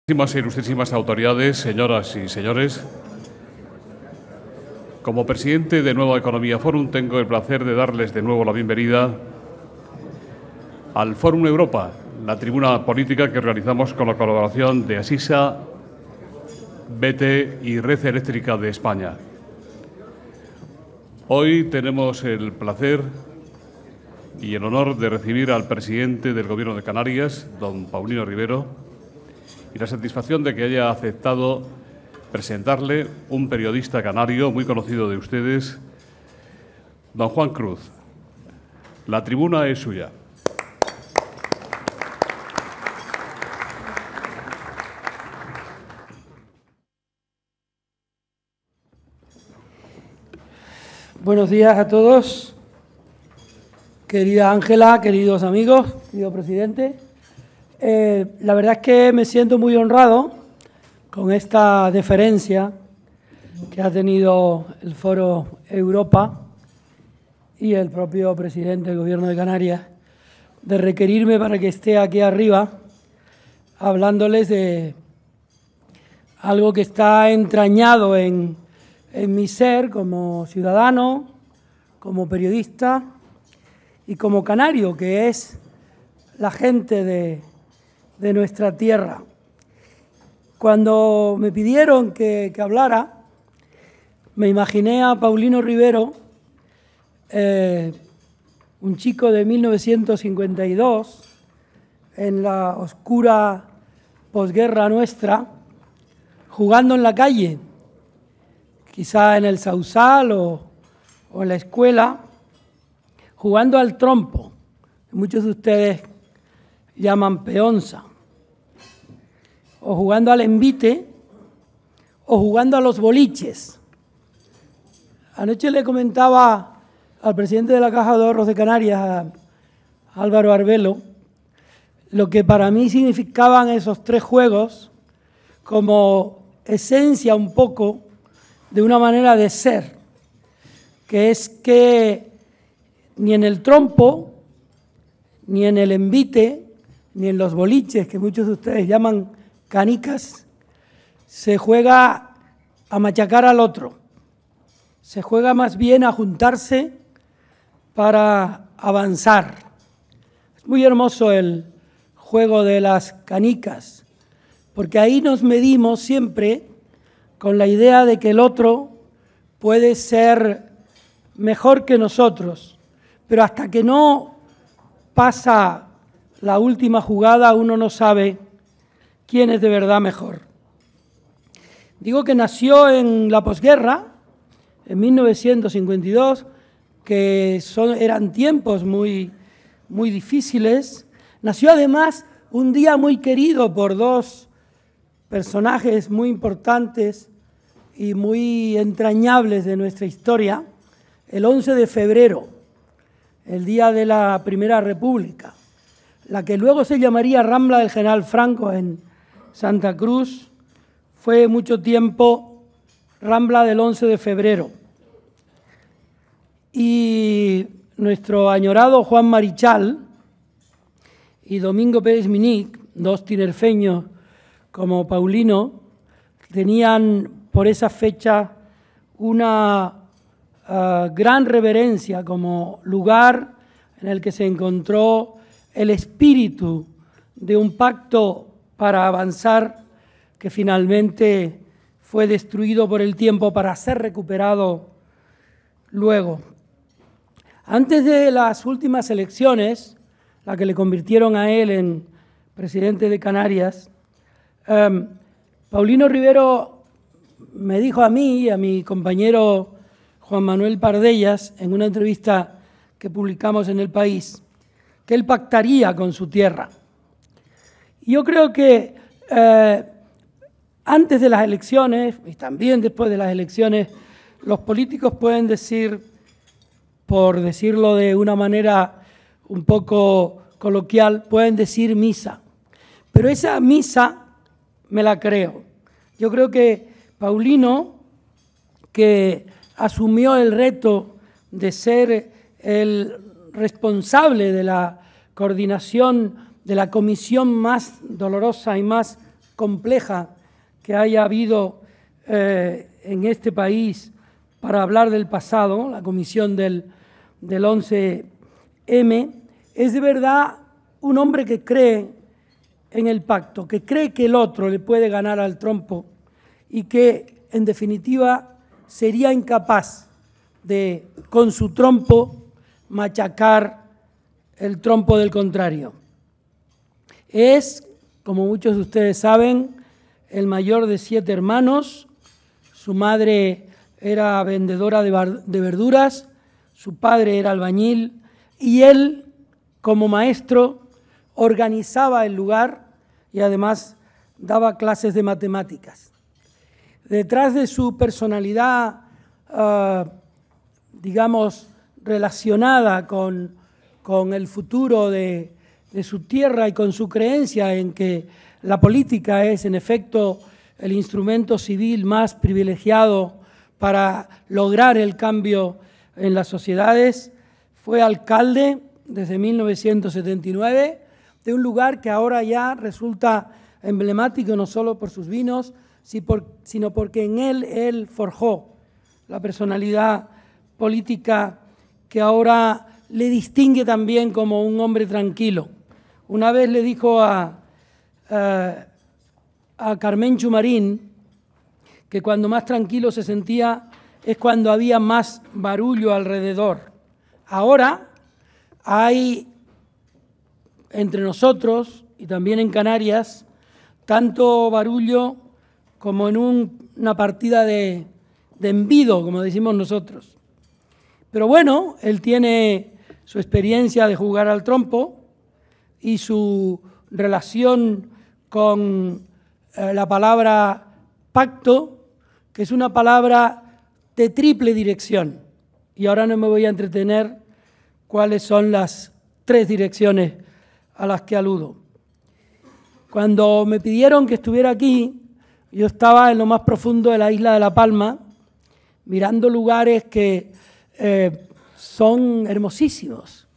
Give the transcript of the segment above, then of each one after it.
Ilustrísimas autoridades, señoras y señores, como presidente de Nueva Economía Forum tengo el placer de darles de nuevo la bienvenida al Fórum Europa, la tribuna política que realizamos con la colaboración de Asisa, BT y Red Eléctrica de España. Hoy tenemos el placer y el honor de recibir al presidente del Gobierno de Canarias, don Paulino Rivero, y la satisfacción de que haya aceptado presentarle un periodista canario muy conocido de ustedes, don Juan Cruz. La tribuna es suya. Buenos días a todos. Querida Ángela, queridos amigos, querido presidente. La verdad es que me siento muy honrado con esta deferencia que ha tenido el Foro Europa y el propio presidente del Gobierno de Canarias de requerirme para que esté aquí arriba hablándoles de algo que está entrañado en mi ser como ciudadano, como periodista y como canario, que es la gente de nuestra tierra. Cuando me pidieron que hablara, me imaginé a Paulino Rivero, un chico de 1952, en la oscura posguerra nuestra, jugando en la calle, quizá en el Sausal o en la escuela, jugando al trompo. Muchos de ustedes llaman peonza, o jugando al envite, o jugando a los boliches. Anoche le comentaba al presidente de la Caja de Ahorros de Canarias, a Álvaro Arbelo, lo que para mí significaban esos tres juegos como esencia un poco de una manera de ser, que es que ni en el trompo, ni en el envite, ni en los boliches, que muchos de ustedes llaman canicas, se juega a machacar al otro. Se juega más bien a juntarse para avanzar. Es muy hermoso el juego de las canicas, porque ahí nos medimos siempre con la idea de que el otro puede ser mejor que nosotros, pero hasta que no pasa la última jugada, uno no sabe quién es de verdad mejor. Digo que nació en la posguerra, en 1952, que eran tiempos muy difíciles. Nació además un día muy querido por dos personajes muy importantes y muy entrañables de nuestra historia, el 11 de febrero, el día de la Primera República, la que luego se llamaría Rambla del General Franco en Santa Cruz, fue mucho tiempo Rambla del 11 de febrero. Y nuestro añorado Juan Marichal y Domingo Pérez Minic, dos tinerfeños como Paulino, tenían por esa fecha una gran reverencia como lugar en el que se encontró el espíritu de un pacto para avanzar que finalmente fue destruido por el tiempo para ser recuperado luego. Antes de las últimas elecciones, la que le convirtieron a él en presidente de Canarias, Paulino Rivero me dijo a mí y a mi compañero Juan Manuel Pardellas, en una entrevista que publicamos en El País, que él pactaría con su tierra. Y yo creo que antes de las elecciones, y también después de las elecciones, los políticos pueden decir, por decirlo de una manera un poco coloquial, pueden decir misa. Pero esa misa me la creo. Yo creo que Paulino, que asumió el reto de ser el responsable de la coordinación de la comisión más dolorosa y más compleja que haya habido en este país para hablar del pasado, la comisión del 11M, es de verdad un hombre que cree en el pacto, que cree que el otro le puede ganar al trompo y que, en definitiva, sería incapaz de, con su trompo, machacar el trompo del contrario. Es, como muchos de ustedes saben, el mayor de 7 hermanos. Su madre era vendedora de verduras, su padre era albañil y él, como maestro, organizaba el lugar y además daba clases de matemáticas. Detrás de su personalidad, digamos, relacionada con el futuro de su tierra y con su creencia en que la política es, en efecto, el instrumento civil más privilegiado para lograr el cambio en las sociedades, fue alcalde desde 1979 de un lugar que ahora ya resulta emblemático no solo por sus vinos, sino porque en él forjó la personalidad política que ahora le distingue también como un hombre tranquilo. Una vez le dijo a Carmenchu Marín que cuando más tranquilo se sentía es cuando había más barullo alrededor. Ahora hay entre nosotros y también en Canarias tanto barullo como en una partida de envido, como decimos nosotros. Pero bueno, él tiene su experiencia de jugar al trompo y su relación con la palabra pacto, que es una palabra de triple dirección. Y ahora no me voy a entretener cuáles son las 3 direcciones a las que aludo. Cuando me pidieron que estuviera aquí, yo estaba en lo más profundo de la isla de La Palma, mirando lugares que son hermosísimos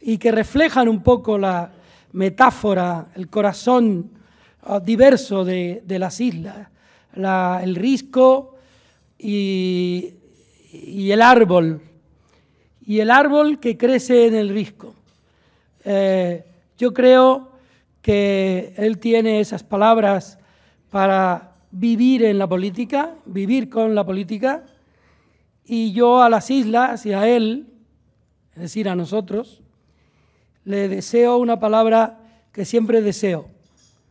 y que reflejan un poco la metáfora, el corazón diverso de las islas, el risco y el árbol que crece en el risco. Yo creo que él tiene esas palabras para vivir en la política, vivir con la política, y yo a las islas y a él, es decir, a nosotros, le deseo una palabra que siempre deseo.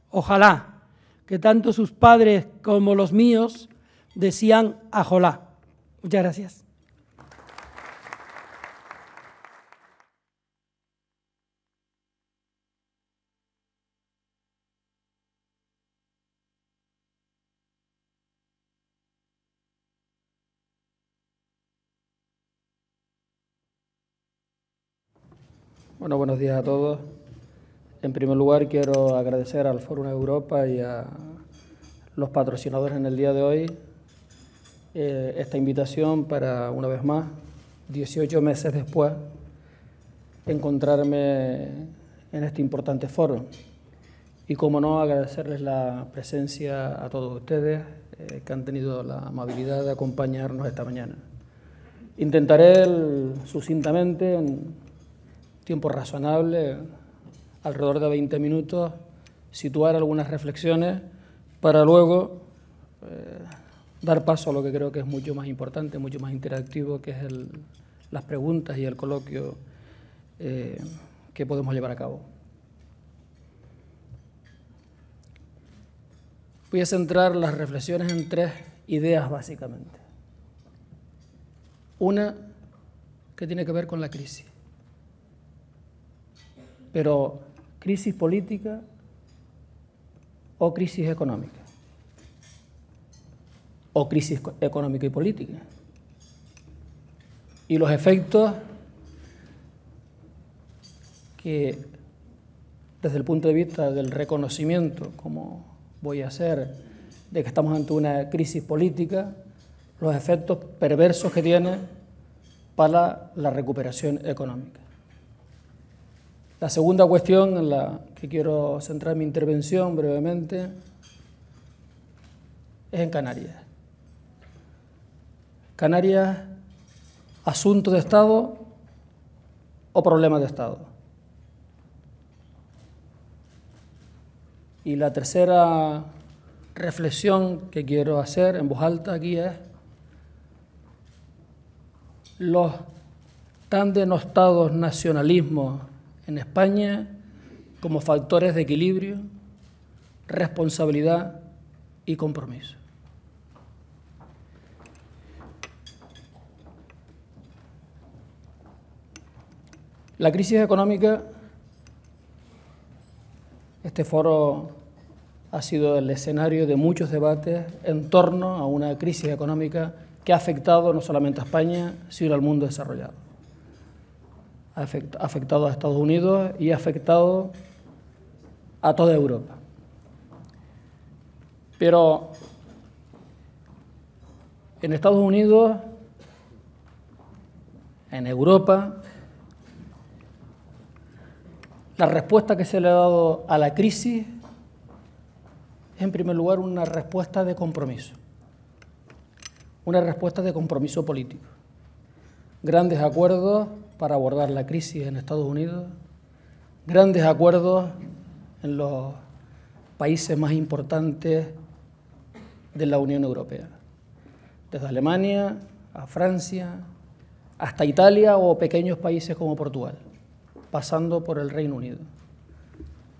Ojalá que tanto sus padres como los míos decían ajolá. Muchas gracias. Bueno, buenos días a todos. En primer lugar, quiero agradecer al Fórum Europa y a los patrocinadores en el día de hoy esta invitación para, una vez más, 18 meses después, encontrarme en este importante foro. Y, como no, agradecerles la presencia a todos ustedes que han tenido la amabilidad de acompañarnos esta mañana. Intentaré sucintamente, en tiempo razonable, alrededor de 20 minutos, situar algunas reflexiones para luego dar paso a lo que creo que es mucho más importante, mucho más interactivo, que es las preguntas y el coloquio que podemos llevar a cabo. Voy a centrar las reflexiones en 3 ideas básicamente. Una que tiene que ver con la crisis. Pero, ¿crisis política o crisis económica? ¿O crisis económica y política? Y los efectos que, desde el punto de vista del reconocimiento, como voy a hacer, de que estamos ante una crisis política, los efectos perversos que tiene para la recuperación económica. La segunda cuestión en la que quiero centrar mi intervención brevemente es en Canarias. Canarias, asunto de Estado o problema de Estado. Y la tercera reflexión que quiero hacer en voz alta aquí es: los tan denostados nacionalismos en España como factores de equilibrio, responsabilidad y compromiso. La crisis económica, este foro ha sido el escenario de muchos debates en torno a una crisis económica que ha afectado no solamente a España, sino al mundo desarrollado. Ha afectado a Estados Unidos y ha afectado a toda Europa. Pero en Estados Unidos, en Europa, la respuesta que se le ha dado a la crisis es, en primer lugar, una respuesta de compromiso. Una respuesta de compromiso político. Grandes acuerdos para abordar la crisis en Estados Unidos, grandes acuerdos en los países más importantes de la Unión Europea, desde Alemania a Francia, hasta Italia o pequeños países como Portugal, pasando por el Reino Unido.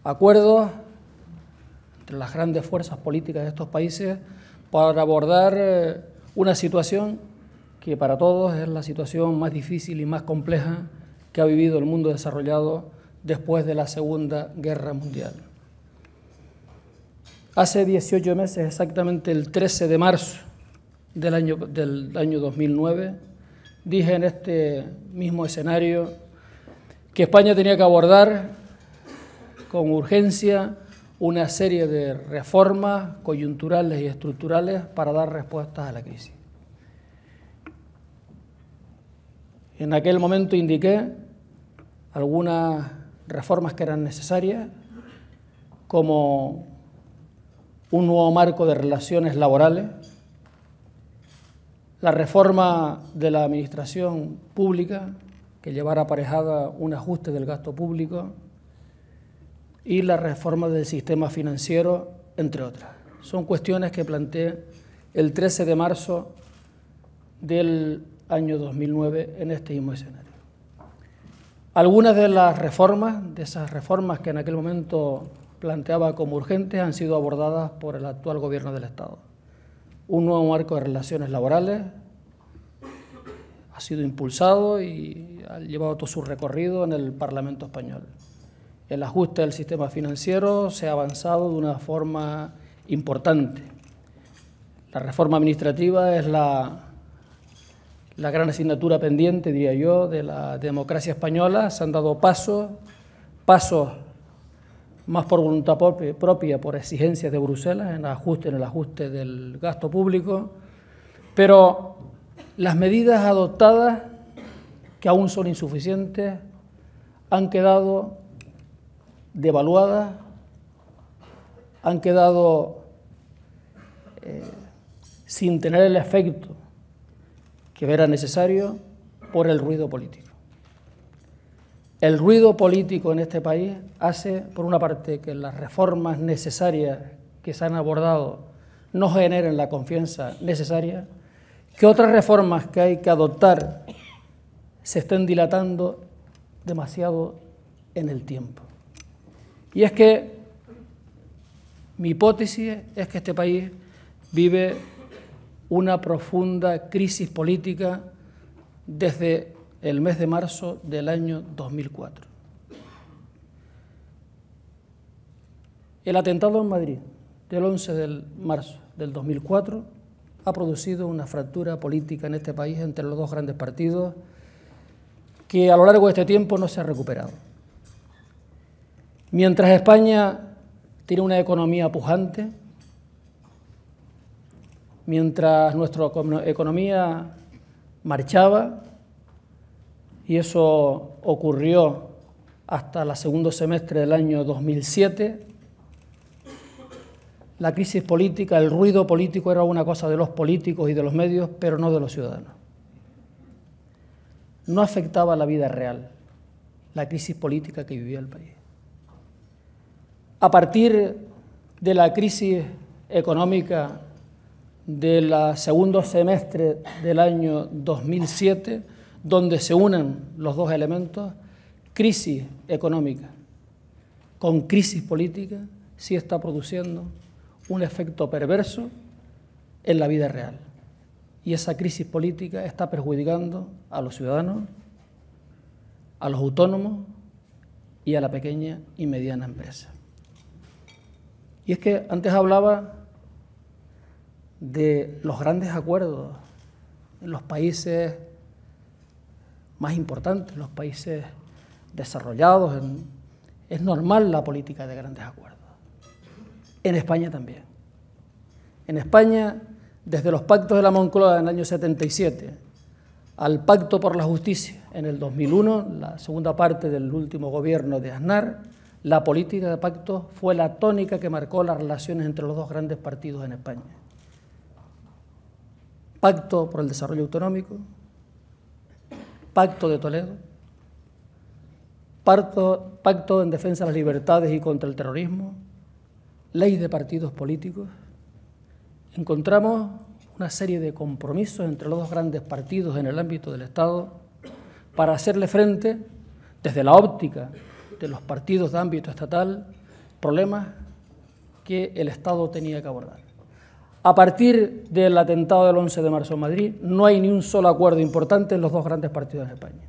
Acuerdos entre las grandes fuerzas políticas de estos países para abordar una situación que para todos es la situación más difícil y más compleja que ha vivido el mundo desarrollado después de la Segunda Guerra Mundial. Hace 18 meses, exactamente el 13 de marzo del año 2009, dije en este mismo escenario que España tenía que abordar con urgencia una serie de reformas coyunturales y estructurales para dar respuestas a la crisis. En aquel momento indiqué algunas reformas que eran necesarias, como un nuevo marco de relaciones laborales, la reforma de la administración pública, que llevara aparejada un ajuste del gasto público, y la reforma del sistema financiero, entre otras. Son cuestiones que planteé el 13 de marzo del año 2009 en este mismo escenario. Algunas de las reformas, de esas reformas que en aquel momento planteaba como urgentes, han sido abordadas por el actual Gobierno del Estado. Un nuevo marco de relaciones laborales ha sido impulsado y ha llevado todo su recorrido en el Parlamento español. El ajuste del sistema financiero se ha avanzado de una forma importante. La reforma administrativa es la gran asignatura pendiente, diría yo, de la democracia española. Se han dado pasos más por voluntad propia, por exigencias de Bruselas, en el ajuste del gasto público, pero las medidas adoptadas, que aún son insuficientes, han quedado devaluadas, han quedado sin tener el efecto que era necesario por el ruido político. El ruido político en este país hace, por una parte, que las reformas necesarias que se han abordado no generen la confianza necesaria, que otras reformas que hay que adoptar se estén dilatando demasiado en el tiempo. Y es que mi hipótesis es que este país vive una profunda crisis política desde el mes de marzo del año 2004. El atentado en Madrid del 11 de marzo del 2004 ha producido una fractura política en este país entre los dos grandes partidos que a lo largo de este tiempo no se ha recuperado. Mientras España tiene una economía pujante, mientras nuestra economía marchaba, y eso ocurrió hasta el segundo semestre del año 2007, la crisis política, el ruido político era una cosa de los políticos y de los medios, pero no de los ciudadanos. No afectaba a la vida real, la crisis política que vivía el país. A partir de la crisis económica del segundo semestre del año 2007, donde se unen los dos elementos, crisis económica con crisis política, sí está produciendo un efecto perverso en la vida real. Y esa crisis política está perjudicando a los ciudadanos, a los autónomos y a la pequeña y mediana empresa. Y es que antes hablaba de los grandes acuerdos en los países más importantes, los países desarrollados. Es normal la política de grandes acuerdos. En España también. En España, desde los pactos de la Moncloa en el año 77 al Pacto por la Justicia en el 2001, la segunda parte del último gobierno de Aznar, la política de pactos fue la tónica que marcó las relaciones entre los dos grandes partidos en España. Pacto por el desarrollo autonómico, Pacto de Toledo, pacto en defensa de las libertades y contra el terrorismo, ley de partidos políticos. Encontramos una serie de compromisos entre los dos grandes partidos en el ámbito del Estado para hacerle frente, desde la óptica de los partidos de ámbito estatal, problemas que el Estado tenía que abordar. A partir del atentado del 11 de marzo en Madrid, no hay ni un solo acuerdo importante en los dos grandes partidos en España.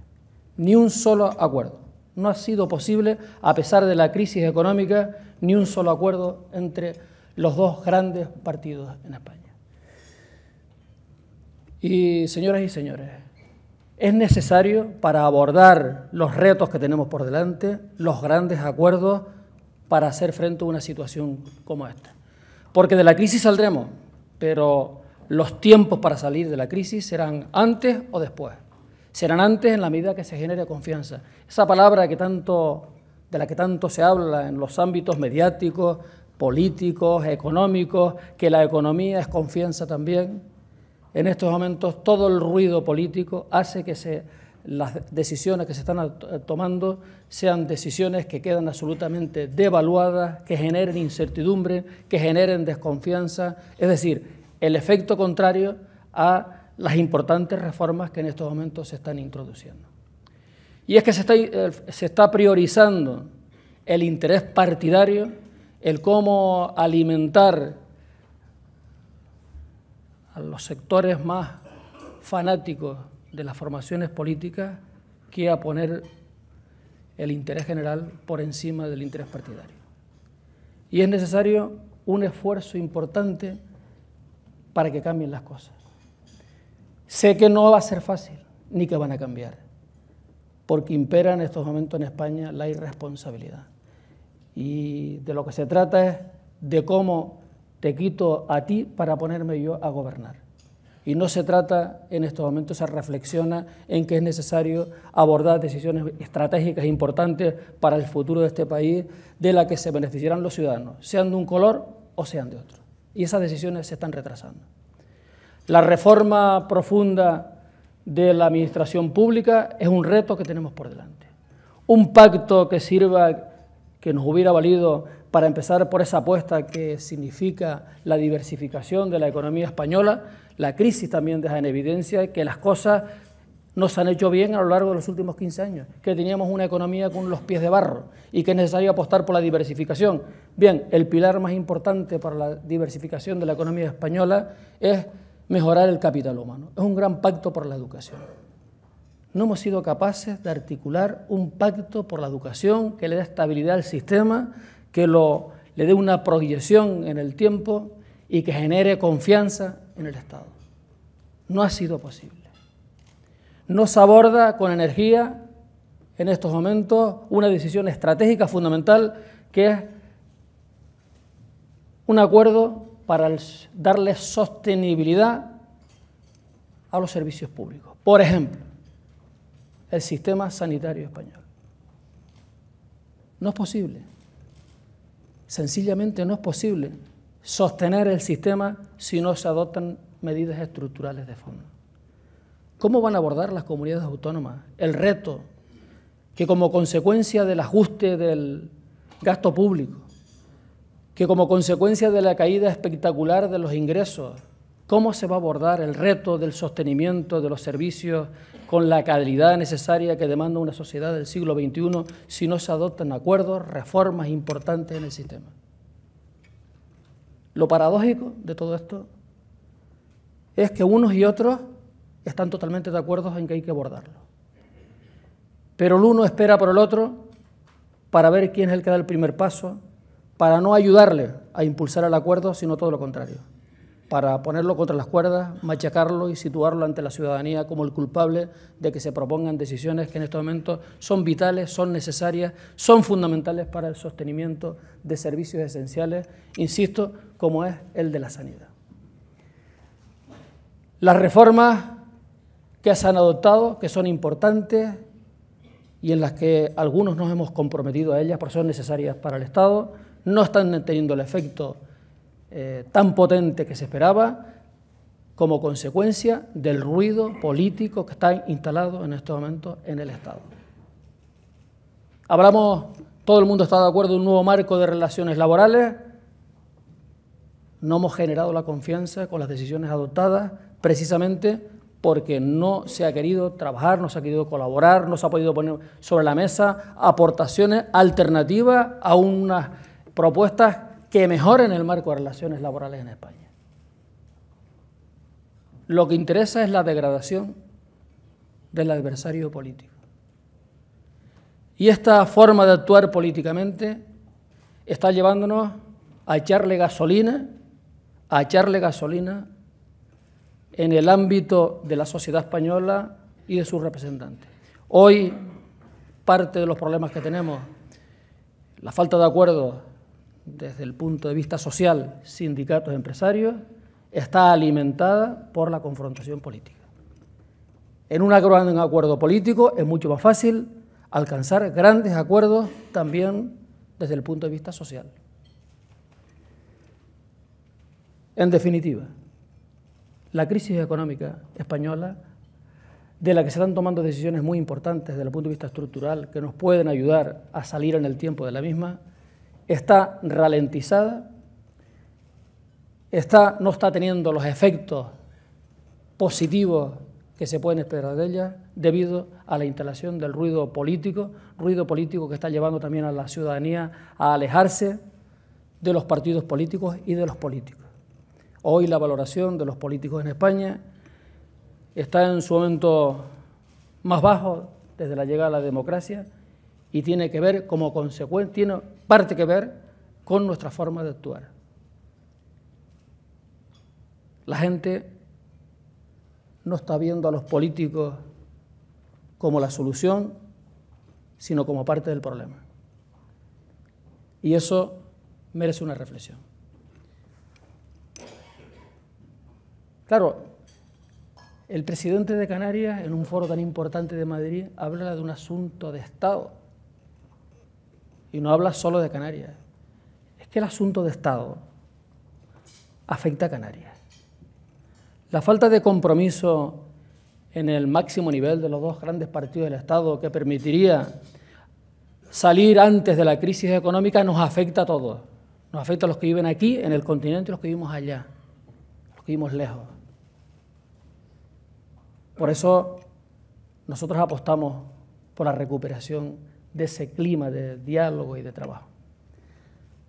Ni un solo acuerdo. No ha sido posible, a pesar de la crisis económica, ni un solo acuerdo entre los dos grandes partidos en España. Y, señoras y señores, es necesario, para abordar los retos que tenemos por delante, los grandes acuerdos para hacer frente a una situación como esta. Porque de la crisis saldremos, pero los tiempos para salir de la crisis serán antes o después. Serán antes en la medida que se genere confianza. Esa palabra de la que tanto se habla en los ámbitos mediáticos, políticos, económicos, que la economía es confianza también. En estos momentos todo el ruido político hace que las decisiones que se están tomando sean decisiones que quedan absolutamente devaluadas, que generen incertidumbre, que generen desconfianza, es decir, el efecto contrario a las importantes reformas que en estos momentos se están introduciendo. Y es que se está priorizando el interés partidario, el cómo alimentar a los sectores más fanáticos de las formaciones políticas, que a poner el interés general por encima del interés partidario. Y es necesario un esfuerzo importante para que cambien las cosas. Sé que no va a ser fácil, ni que van a cambiar, porque impera en estos momentos en España la irresponsabilidad. Y de lo que se trata es de cómo te quito a ti para ponerme yo a gobernar. Y no se trata, en estos momentos se reflexiona en que es necesario abordar decisiones estratégicas importantes para el futuro de este país, de las que se beneficiarán los ciudadanos, sean de un color o sean de otro. Y esas decisiones se están retrasando. La reforma profunda de la administración pública es un reto que tenemos por delante. Un pacto que sirva, que nos hubiera valido para empezar por esa apuesta que significa la diversificación de la economía española. La crisis también deja en evidencia que las cosas no se han hecho bien a lo largo de los últimos 15 años, que teníamos una economía con los pies de barro y que es necesario apostar por la diversificación. Bien, el pilar más importante para la diversificación de la economía española es mejorar el capital humano. Es un gran pacto por la educación. No hemos sido capaces de articular un pacto por la educación que le dé estabilidad al sistema, que le dé una proyección en el tiempo y que genere confianza en el Estado. No ha sido posible. No se aborda con energía en estos momentos una decisión estratégica fundamental, que es un acuerdo para darle sostenibilidad a los servicios públicos. Por ejemplo, el sistema sanitario español. No es posible. Sencillamente no es posible sostener el sistema si no se adoptan medidas estructurales de fondo. ¿Cómo van a abordar las comunidades autónomas el reto que como consecuencia del ajuste del gasto público, que como consecuencia de la caída espectacular de los ingresos, cómo se va a abordar el reto del sostenimiento de los servicios con la calidad necesaria que demanda una sociedad del siglo XXI si no se adoptan acuerdos, reformas importantes en el sistema? Lo paradójico de todo esto es que unos y otros están totalmente de acuerdo en que hay que abordarlo. Pero el uno espera por el otro para ver quién es el que da el primer paso, para no ayudarle a impulsar el acuerdo, sino todo lo contrario, para ponerlo contra las cuerdas, machacarlo y situarlo ante la ciudadanía como el culpable de que se propongan decisiones que en estos momentos son vitales, son necesarias, son fundamentales para el sostenimiento de servicios esenciales, insisto, como es el de la sanidad. Las reformas que se han adoptado, que son importantes y en las que algunos nos hemos comprometido a ellas porque son necesarias para el Estado, no están teniendo el efecto tan potente que se esperaba como consecuencia del ruido político que está instalado en estos momentos en el Estado. Hablamos, todo el mundo está de acuerdo en un nuevo marco de relaciones laborales, no hemos generado la confianza con las decisiones adoptadas precisamente porque no se ha querido trabajar, no se ha querido colaborar, no se ha podido poner sobre la mesa aportaciones alternativas a unas propuestas que mejoren el marco de relaciones laborales en España. Lo que interesa es la degradación del adversario político. Y esta forma de actuar políticamente está llevándonos a echarle gasolina en el ámbito de la sociedad española y de sus representantes. Hoy, parte de los problemas que tenemos, la falta de acuerdo desde el punto de vista social, sindicatos, empresarios, está alimentada por la confrontación política. En un gran acuerdo político es mucho más fácil alcanzar grandes acuerdos también desde el punto de vista social. En definitiva, la crisis económica española, de la que se están tomando decisiones muy importantes desde el punto de vista estructural que nos pueden ayudar a salir en el tiempo de la misma, está ralentizada, no está teniendo los efectos positivos que se pueden esperar de ella debido a la instalación del ruido político que está llevando también a la ciudadanía a alejarse de los partidos políticos y de los políticos. Hoy la valoración de los políticos en España está en su momento más bajo desde la llegada a la democracia y tiene que ver como consecuencia, tiene parte que ver con nuestra forma de actuar. La gente no está viendo a los políticos como la solución, sino como parte del problema. Y eso merece una reflexión. Claro, el presidente de Canarias, en un foro tan importante de Madrid, habla de un asunto de Estado. Y no habla solo de Canarias. Es que el asunto de Estado afecta a Canarias. La falta de compromiso en el máximo nivel de los dos grandes partidos del Estado que permitiría salir antes de la crisis económica nos afecta a todos. Nos afecta a los que viven aquí, en el continente, y los que vivimos allá, los que vivimos lejos. Por eso nosotros apostamos por la recuperación de ese clima de diálogo y de trabajo.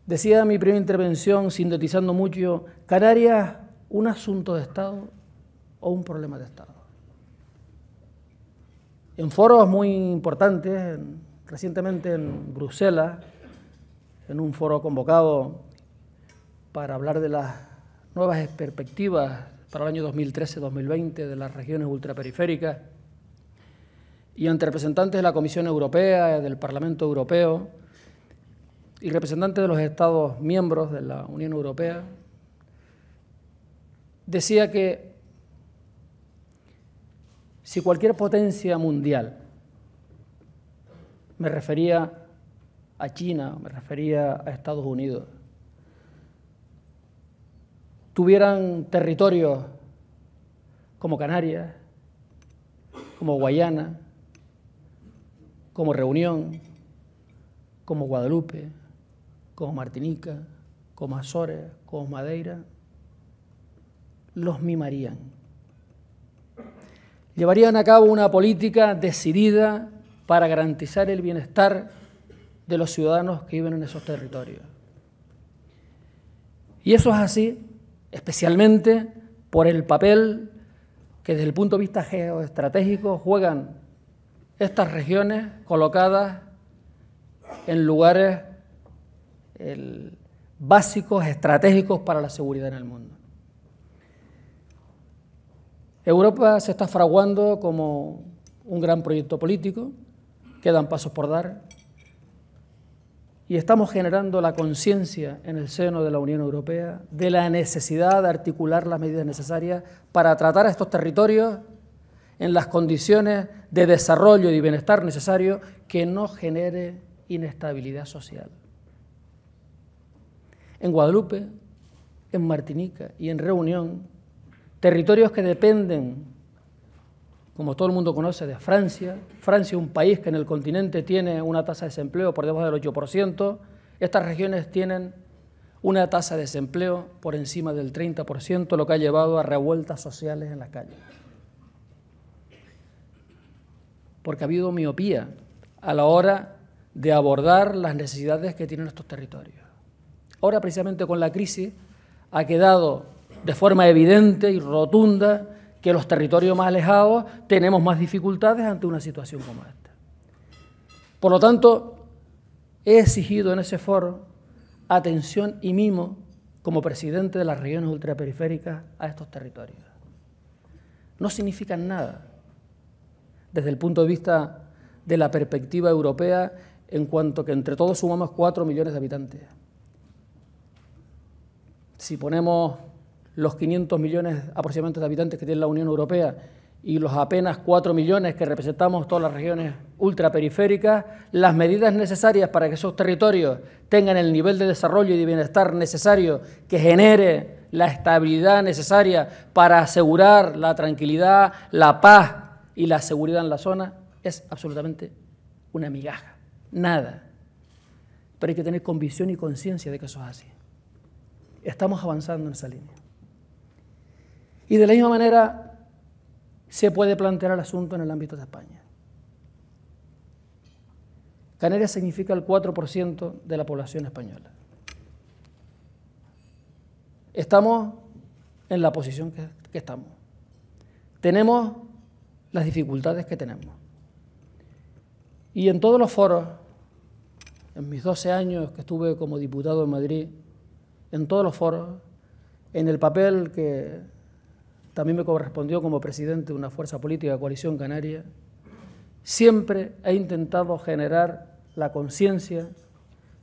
Decía en mi primera intervención, sintetizando mucho, Canarias, un asunto de Estado o un problema de Estado. En foros muy importantes, recientemente en Bruselas, en un foro convocado para hablar de las nuevas perspectivas para el año 2013-2020 de las regiones ultraperiféricas, y ante representantes de la Comisión Europea, del Parlamento Europeo y representantes de los Estados miembros de la Unión Europea, decía que si cualquier potencia mundial, me refería a China, me refería a Estados Unidos, tuvieran territorios como Canarias, como Guayana, como Reunión, como Guadalupe, como Martinica, como Azores, como Madeira, los mimarían. Llevarían a cabo una política decidida para garantizar el bienestar de los ciudadanos que viven en esos territorios. Y eso es así, especialmente por el papel que desde el punto de vista geoestratégico juegan estas regiones colocadas en lugares básicos, estratégicos para la seguridad en el mundo. Europa se está fraguando como un gran proyecto político, quedan pasos por dar, y estamos generando la conciencia en el seno de la Unión Europea de la necesidad de articular las medidas necesarias para tratar a estos territorios en las condiciones de desarrollo y bienestar necesarios que no genere inestabilidad social. En Guadalupe, en Martinica y en Reunión, territorios que dependen, como todo el mundo conoce, de Francia. Francia, un país que en el continente tiene una tasa de desempleo por debajo del 8%. Estas regiones tienen una tasa de desempleo por encima del 30%, lo que ha llevado a revueltas sociales en las calles. Porque ha habido miopía a la hora de abordar las necesidades que tienen estos territorios. Ahora, precisamente con la crisis, ha quedado de forma evidente y rotunda que los territorios más alejados tenemos más dificultades ante una situación como esta. Por lo tanto, he exigido en ese foro atención y mimo como presidente de las regiones ultraperiféricas a estos territorios. No significan nada desde el punto de vista de la perspectiva europea, en cuanto que entre todos sumamos 4 millones de habitantes. Si ponemos los 500 millones aproximadamente de habitantes que tiene la Unión Europea y los apenas 4 millones que representamos todas las regiones ultraperiféricas, las medidas necesarias para que esos territorios tengan el nivel de desarrollo y de bienestar necesario que genere la estabilidad necesaria para asegurar la tranquilidad, la paz y la seguridad en la zona, es absolutamente una migaja, nada. Pero hay que tener convicción y conciencia de que eso es así. Estamos avanzando en esa línea. Y de la misma manera se puede plantear el asunto en el ámbito de España. Canarias significa el 4% de la población española. Estamos en la posición que estamos. Tenemos las dificultades que tenemos. Y en todos los foros, en mis 12 años que estuve como diputado en Madrid, en todos los foros, en el papel que también me correspondió como presidente de una fuerza política, Coalición Canaria, siempre he intentado generar la conciencia,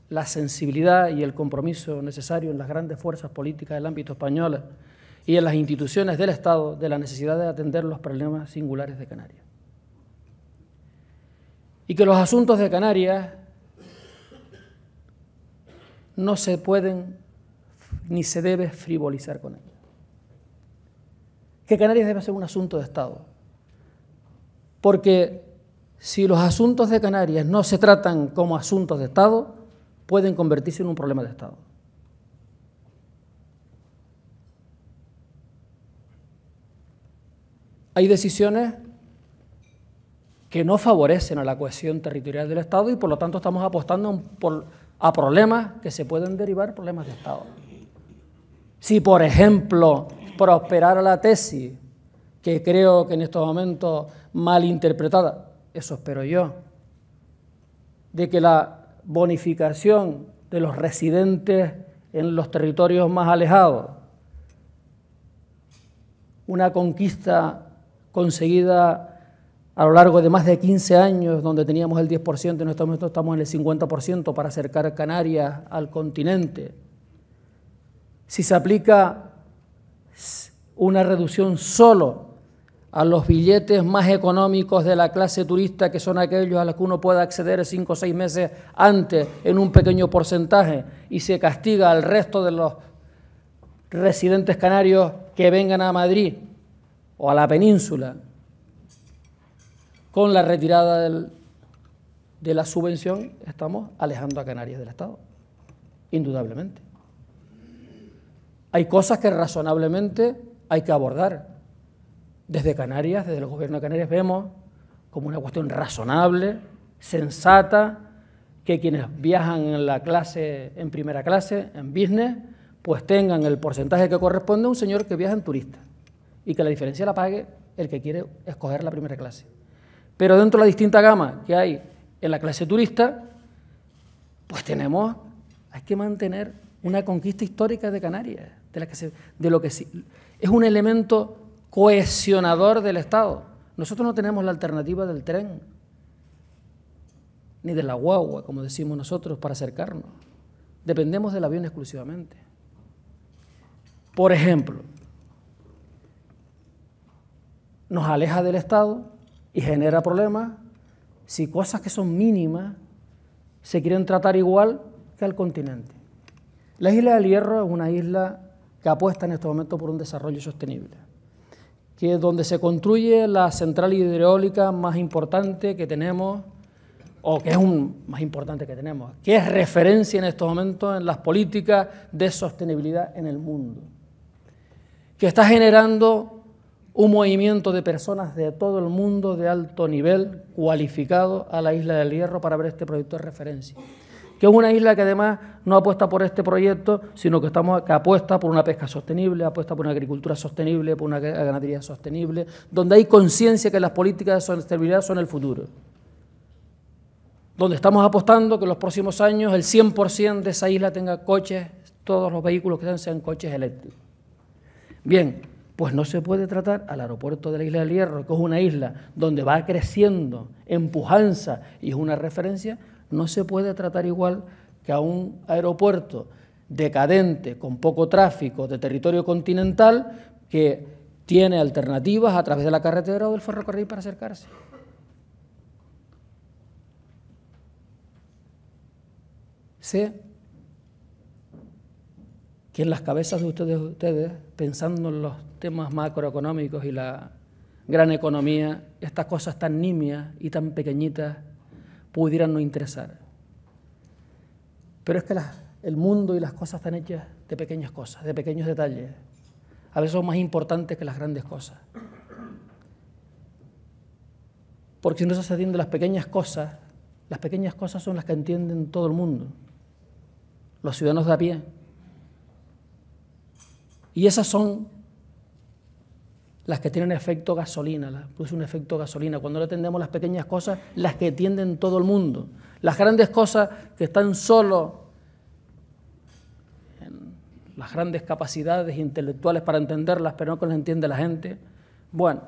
la sensibilidad y el compromiso necesario en las grandes fuerzas políticas del ámbito español y en las instituciones del Estado de la necesidad de atender los problemas singulares de Canarias. Y que los asuntos de Canarias no se pueden ni se debe frivolizar con ellos. Que Canarias debe ser un asunto de Estado, porque si los asuntos de Canarias no se tratan como asuntos de Estado, pueden convertirse en un problema de Estado. Hay decisiones que no favorecen a la cohesión territorial del Estado y por lo tanto estamos apostando a problemas que se pueden derivar problemas de Estado. Si, por ejemplo, prosperara la tesis, que creo que en estos momentos mal interpretada, eso espero yo, de que la bonificación de los residentes en los territorios más alejados, una conquista conseguida a lo largo de más de 15 años, donde teníamos el 10%, en estos momentos estamos en el 50% para acercar Canarias al continente. Si se aplica una reducción solo a los billetes más económicos de la clase turista, que son aquellos a los que uno puede acceder 5 o 6 meses antes en un pequeño porcentaje, y se castiga al resto de los residentes canarios que vengan a Madrid o a la península con la retirada de la subvención, estamos alejando a Canarias del Estado, indudablemente. Hay cosas que razonablemente hay que abordar. Desde Canarias, desde el Gobierno de Canarias, vemos como una cuestión razonable, sensata, que quienes viajan en la clase, en primera clase, en business, pues tengan el porcentaje que corresponde a un señor que viaja en turista y que la diferencia la pague el que quiere escoger la primera clase. Pero dentro de la distinta gama que hay en la clase turista, pues hay que mantener una conquista histórica de Canarias, de lo que es un elemento cohesionador del Estado. Nosotros no tenemos la alternativa del tren, ni de la guagua, como decimos nosotros, para acercarnos. Dependemos del avión exclusivamente. Por ejemplo, nos aleja del Estado y genera problemas si cosas que son mínimas se quieren tratar igual que al continente. La isla del Hierro es una isla que apuesta en este momento por un desarrollo sostenible, que es donde se construye la central hidroeólica más importante que tenemos, o que es más importante que tenemos, que es referencia en estos momentos en las políticas de sostenibilidad en el mundo, que está generando un movimiento de personas de todo el mundo de alto nivel, cualificado a la isla del Hierro para ver este proyecto de referencia, que es una isla que además no apuesta por este proyecto, sino que apuesta por una pesca sostenible, apuesta por una agricultura sostenible, por una ganadería sostenible, donde hay conciencia que las políticas de sostenibilidad son el futuro, donde estamos apostando que en los próximos años el 100% de esa isla tenga coches, todos los vehículos que sean coches eléctricos. Bien, pues no se puede tratar al aeropuerto de la isla del Hierro, que es una isla donde va creciendo en pujanza y es una referencia, no se puede tratar igual que a un aeropuerto decadente, con poco tráfico, de territorio continental, que tiene alternativas a través de la carretera o del ferrocarril para acercarse. Sé que en las cabezas de ustedes, pensando en los temas macroeconómicos y la gran economía, estas cosas tan nimias y tan pequeñitas pudieran no interesar. Pero es que el mundo y las cosas están hechas de pequeñas cosas, de pequeños detalles. A veces son más importantes que las grandes cosas. Porque si no se atienden las pequeñas cosas son las que entienden todo el mundo, los ciudadanos de a pie. Y esas son las que tienen efecto gasolina, produce un efecto gasolina. Cuando no atendemos las pequeñas cosas, las que atienden todo el mundo. Las grandes cosas que están solo en las grandes capacidades intelectuales para entenderlas, pero no que las entiende la gente, bueno,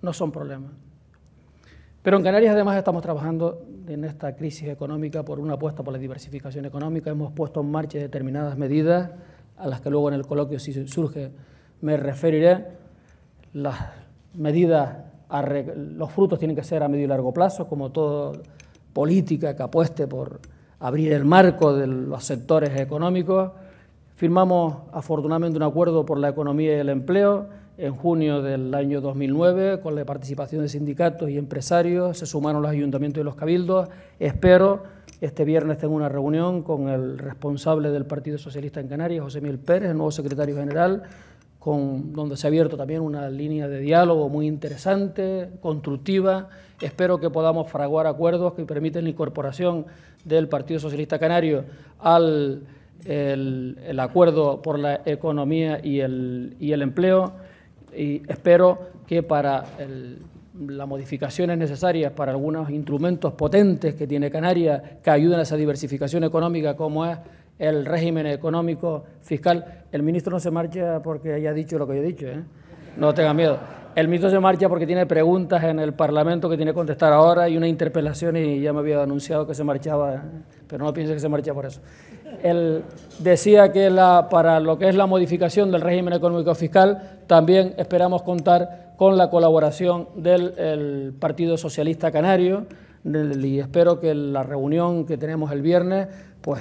no son problemas. Pero en Canarias además estamos trabajando en esta crisis económica por una apuesta por la diversificación económica. Hemos puesto en marcha determinadas medidas a las que luego en el coloquio, si surge, me referiré. Las medidas, los frutos tienen que ser a medio y largo plazo, como toda política que apueste por abrir el marco de los sectores económicos. Firmamos afortunadamente un acuerdo por la economía y el empleo en junio del año 2009, con la participación de sindicatos y empresarios. Se sumaron los ayuntamientos y los cabildos. Espero este viernes tengo una reunión con el responsable del Partido Socialista en Canarias, José Miguel Pérez, el nuevo secretario general, donde se ha abierto también una línea de diálogo muy interesante, constructiva. Espero que podamos fraguar acuerdos que permiten la incorporación del Partido Socialista Canario al el acuerdo por la economía y el empleo, y espero que para las modificaciones necesarias para algunos instrumentos potentes que tiene Canarias que ayuden a esa diversificación económica, como es el régimen económico fiscal. El ministro no se marcha porque haya dicho lo que yo he dicho, ¿eh? No tenga miedo. El ministro se marcha porque tiene preguntas en el Parlamento que tiene que contestar ahora y una interpelación, y ya me había anunciado que se marchaba, pero no piense que se marcha por eso. Él decía que para lo que es la modificación del régimen económico fiscal también esperamos contar con la colaboración del Partido Socialista Canario, y espero que la reunión que tenemos el viernes pues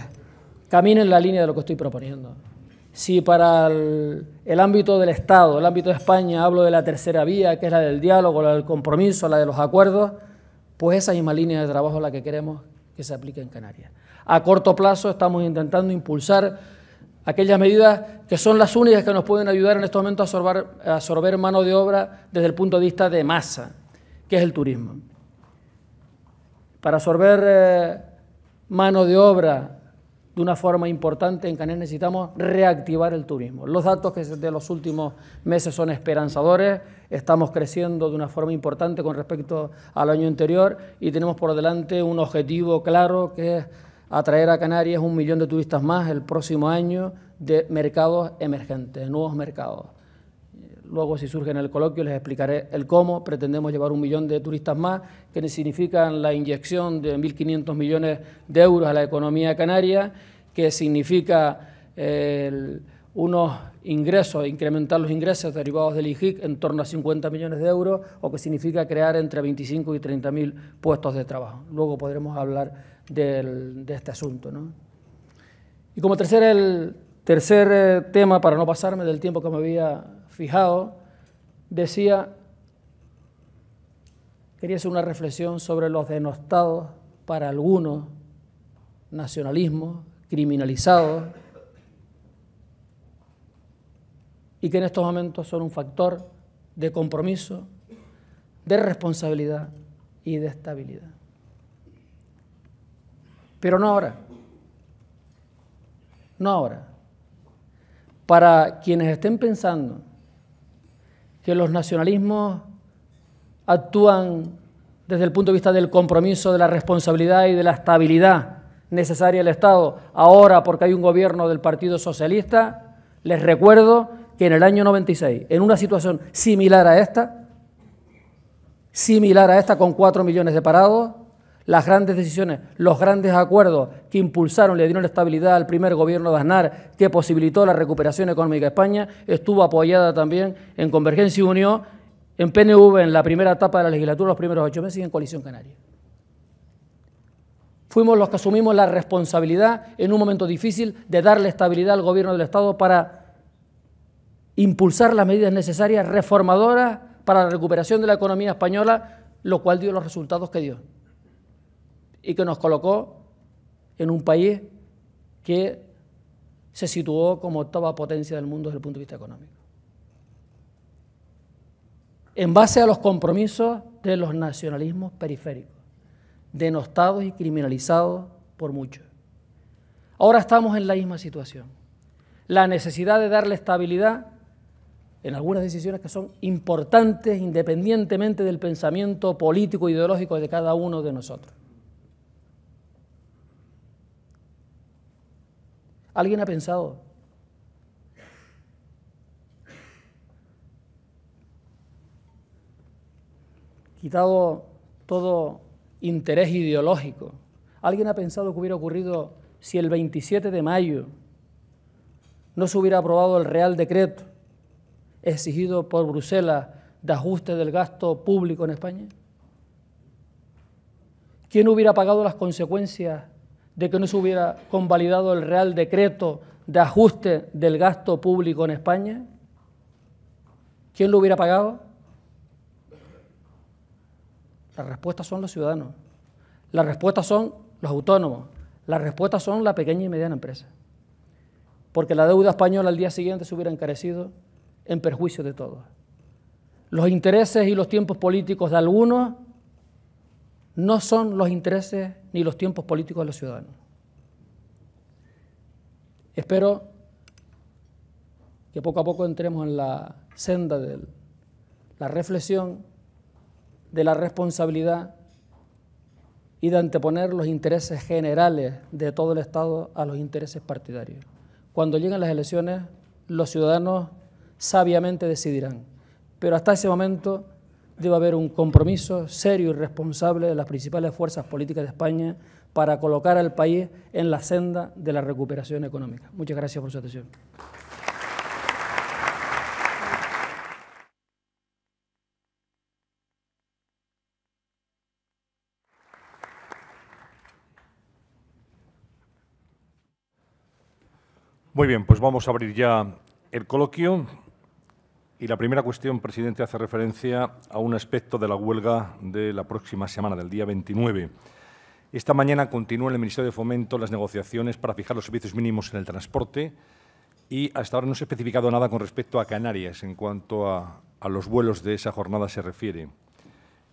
camine en la línea de lo que estoy proponiendo. Si para el ámbito del Estado, el ámbito de España, hablo de la tercera vía, que es la del diálogo, la del compromiso, la de los acuerdos, pues esa misma línea de trabajo es la que queremos que se aplique en Canarias. A corto plazo estamos intentando impulsar aquellas medidas que son las únicas que nos pueden ayudar en estos momentos a absorber mano de obra desde el punto de vista de masa, que es el turismo. Para absorber mano de obra de una forma importante en Canarias necesitamos reactivar el turismo. Los datos que de los últimos meses son esperanzadores, estamos creciendo de una forma importante con respecto al año anterior y tenemos por delante un objetivo claro que es atraer a Canarias 1 millón de turistas más el próximo año de mercados emergentes, nuevos mercados. Luego, si surge en el coloquio, les explicaré el cómo pretendemos llevar 1 millón de turistas más, que significan la inyección de 1.500 millones de euros a la economía canaria, que significa unos ingresos, incrementar los ingresos derivados del IGIC en torno a 50 millones de euros, o que significa crear entre 25 y 30.000 puestos de trabajo. Luego podremos hablar de este asunto, ¿no? Y como tercer tema, para no pasarme del tiempo que me había fijado, quería hacer una reflexión sobre los denostados para algunos nacionalismos criminalizados y que en estos momentos son un factor de compromiso, de responsabilidad y de estabilidad. Pero no ahora. No ahora. Para quienes estén pensando que los nacionalismos actúan desde el punto de vista del compromiso, de la responsabilidad y de la estabilidad necesaria del Estado, ahora porque hay un gobierno del Partido Socialista, les recuerdo que en el año 96, en una situación similar a esta, con 4 millones de parados, las grandes decisiones, los grandes acuerdos que impulsaron, le dieron estabilidad al primer gobierno de Aznar, que posibilitó la recuperación económica de España, estuvo apoyada también en Convergencia y Unión, en PNV en la primera etapa de la legislatura, los primeros 8 meses, y en Coalición Canaria. Fuimos los que asumimos la responsabilidad en un momento difícil de darle estabilidad al gobierno del Estado para impulsar las medidas necesarias, reformadoras, para la recuperación de la economía española, lo cual dio los resultados que dio y que nos colocó en un país que se situó como 8ª potencia del mundo desde el punto de vista económico. En base a los compromisos de los nacionalismos periféricos, denostados y criminalizados por muchos. Ahora estamos en la misma situación. La necesidad de darle estabilidad en algunas decisiones que son importantes independientemente del pensamiento político e ideológico de cada uno de nosotros. ¿Alguien ha pensado quitado todo interés ideológico? ¿Alguien ha pensado que hubiera ocurrido si el 27 de mayo no se hubiera aprobado el Real Decreto exigido por Bruselas de ajuste del gasto público en España? ¿Quién hubiera pagado las consecuencias de que no se hubiera convalidado el Real Decreto de ajuste del gasto público en España? ¿Quién lo hubiera pagado? La respuesta son los ciudadanos, la respuesta son los autónomos, la respuesta son la pequeña y mediana empresa. Porque la deuda española al día siguiente se hubiera encarecido en perjuicio de todos. Los intereses y los tiempos políticos de algunos no son los intereses ni los tiempos políticos de los ciudadanos. Espero que poco a poco entremos en la senda de la reflexión, de la responsabilidad y de anteponer los intereses generales de todo el Estado a los intereses partidarios. Cuando lleguen las elecciones, los ciudadanos sabiamente decidirán, pero hasta ese momento debe haber un compromiso serio y responsable de las principales fuerzas políticas de España para colocar al país en la senda de la recuperación económica. Muchas gracias por su atención. Muy bien, pues vamos a abrir ya el coloquio. Y la primera cuestión, presidente, hace referencia a un aspecto de la huelga de la próxima semana, del día 29. Esta mañana continúa en el Ministerio de Fomento las negociaciones para fijar los servicios mínimos en el transporte y hasta ahora no se ha especificado nada con respecto a Canarias en cuanto a los vuelos de esa jornada se refiere.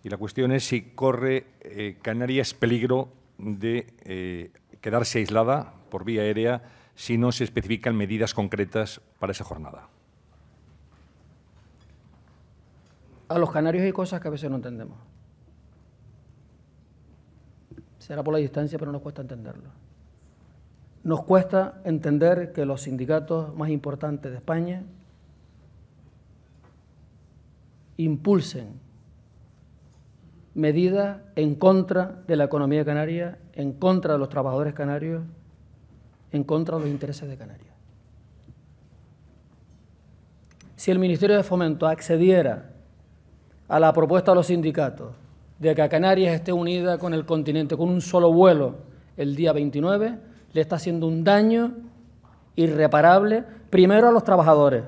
Y la cuestión es si corre Canarias peligro de quedarse aislada por vía aérea si no se especifican medidas concretas para esa jornada. A los canarios hay cosas que a veces no entendemos. Será por la distancia, pero nos cuesta entenderlo. Nos cuesta entender que los sindicatos más importantes de España impulsen medidas en contra de la economía canaria, en contra de los trabajadores canarios, en contra de los intereses de Canarias. Si el Ministerio de Fomento accediera a la propuesta de los sindicatos de que Canarias esté unida con el continente con un solo vuelo el día 29, le está haciendo un daño irreparable, primero a los trabajadores,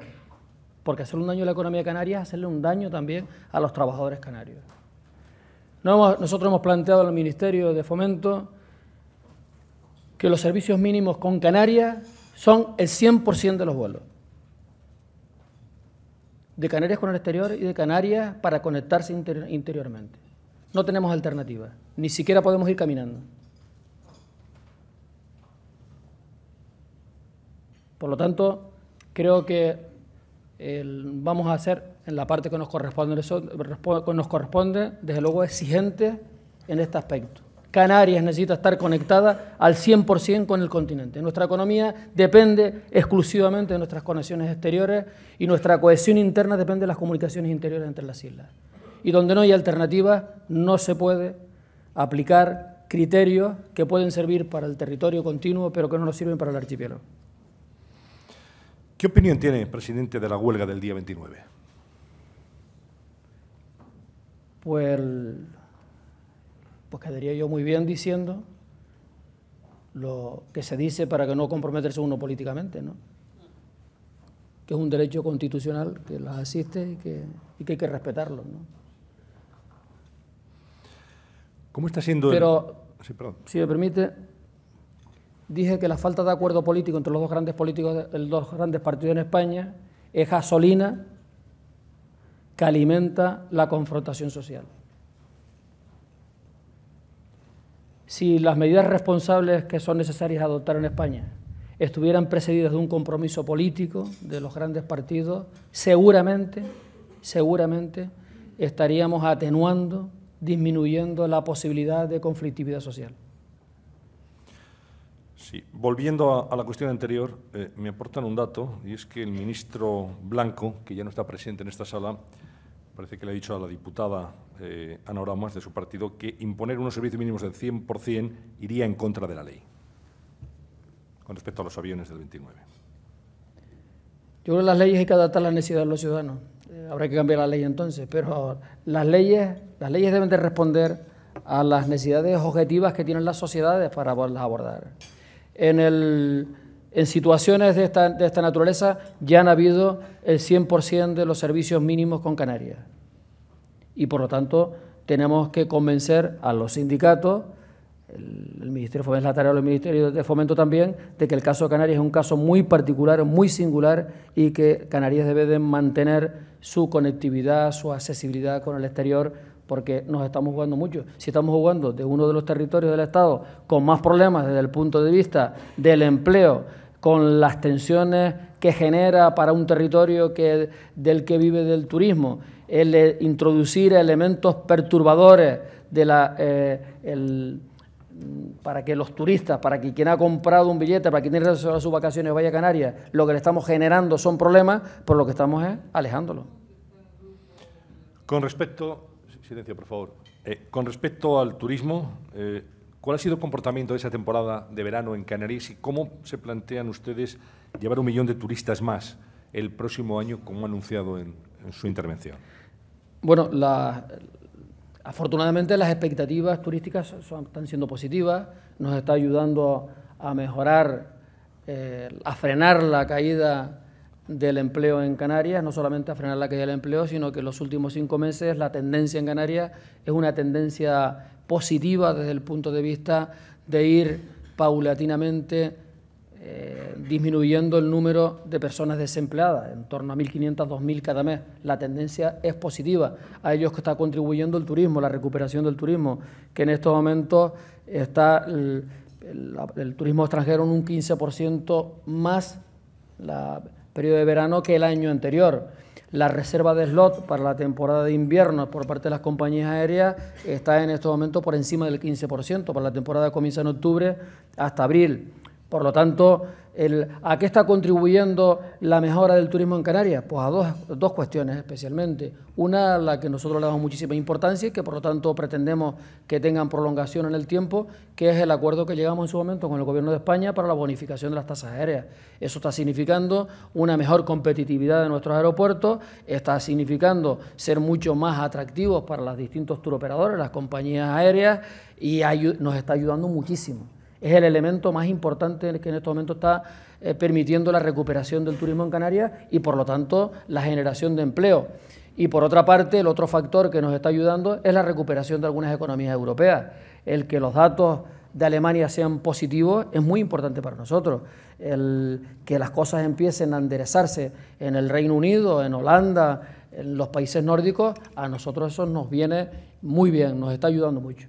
porque hacerle un daño a la economía canaria es hacerle un daño también a los trabajadores canarios. Nosotros hemos planteado al Ministerio de Fomento que los servicios mínimos con Canarias son el 100% de los vuelos. De Canarias con el exterior y de Canarias para conectarse interiormente. No tenemos alternativa, ni siquiera podemos ir caminando. Por lo tanto, creo que vamos a ser, en la parte que nos corresponde, desde luego exigentes en este aspecto. Canarias necesita estar conectada al 100% con el continente. Nuestra economía depende exclusivamente de nuestras conexiones exteriores y nuestra cohesión interna depende de las comunicaciones interiores entre las islas. Y donde no hay alternativa, no se puede aplicar criterios que pueden servir para el territorio continuo, pero que no nos sirven para el archipiélago. ¿Qué opinión tiene, presidente, de la huelga del día 29? Pues quedaría yo muy bien diciendo lo que se dice para que no comprometerse uno políticamente, ¿no? Que es un derecho constitucional que las asiste y que hay que respetarlo, ¿no? ¿Cómo está siendo Pero, sí, perdón. Si me permite, dije que la falta de acuerdo político entre los dos grandes partidos en España es gasolina que alimenta la confrontación social. Si las medidas responsables que son necesarias adoptar en España estuvieran precedidas de un compromiso político de los grandes partidos, seguramente estaríamos atenuando, disminuyendo la posibilidad de conflictividad social. Sí. Volviendo a la cuestión anterior, me aportan un dato, y es que el ministro Blanco, que ya no está presente en esta sala, parece que le ha dicho a la diputada Ana Oramas, de su partido, que imponer unos servicios mínimos del 100% iría en contra de la ley, con respecto a los aviones del 29. Yo creo que las leyes hay que adaptar a las necesidades de los ciudadanos. Habrá que cambiar la ley entonces, pero las leyes deben de responder a las necesidades objetivas que tienen las sociedades para poderlas abordar. En situaciones de esta naturaleza ya han habido el 100% de los servicios mínimos con Canarias. Y por lo tanto tenemos que convencer a los sindicatos, el Ministerio de Fomento es la tarea del Ministerio de Fomento también, de que el caso de Canarias es un caso muy particular, muy singular y que Canarias debe de mantener su conectividad, su accesibilidad con el exterior, porque nos estamos jugando mucho. Si estamos jugando de uno de los territorios del Estado con más problemas desde el punto de vista del empleo, con las tensiones que genera para un territorio del que vive del turismo, el introducir elementos perturbadores para que los turistas, para que quien ha comprado un billete, para quien tiene reservado sus vacaciones vaya a Canarias, lo que le estamos generando son problemas, por lo que estamos es alejándolo. Con respecto, silencio por favor, con respecto al turismo, ¿cuál ha sido el comportamiento de esa temporada de verano en Canarias y cómo se plantean ustedes llevar 1 millón de turistas más el próximo año, como ha anunciado en su intervención? Bueno, afortunadamente las expectativas turísticas están siendo positivas, nos está ayudando a mejorar a frenar la caída del empleo en Canarias, no solamente a frenar la caída del empleo, sino que en los últimos 5 meses la tendencia en Canarias es una tendencia positiva desde el punto de vista de ir paulatinamente disminuyendo el número de personas desempleadas, en torno a 1.500, 2.000 cada mes. La tendencia es positiva. A ello está contribuyendo el turismo, la recuperación del turismo, que en estos momentos está el turismo extranjero en un 15% más la periodo de verano que el año anterior. La reserva de slot para la temporada de invierno por parte de las compañías aéreas está en estos momentos por encima del 15%, para la temporada que comienza en octubre hasta abril. Por lo tanto, ¿a qué está contribuyendo la mejora del turismo en Canarias? Pues a dos cuestiones especialmente. Una, a la que nosotros le damos muchísima importancia y que por lo tanto pretendemos que tengan prolongación en el tiempo, que es el acuerdo que llegamos en su momento con el Gobierno de España para la bonificación de las tasas aéreas. Eso está significando una mejor competitividad de nuestros aeropuertos, está significando ser mucho más atractivos para los distintos turoperadores, las compañías aéreas, y nos está ayudando muchísimo. Es el elemento más importante que en este momento está permitiendo la recuperación del turismo en Canarias y, por lo tanto, la generación de empleo. Y, por otra parte, el otro factor que nos está ayudando es la recuperación de algunas economías europeas. El que los datos de Alemania sean positivos es muy importante para nosotros. El que las cosas empiecen a enderezarse en el Reino Unido, en Holanda, en los países nórdicos, a nosotros eso nos viene muy bien, nos está ayudando mucho.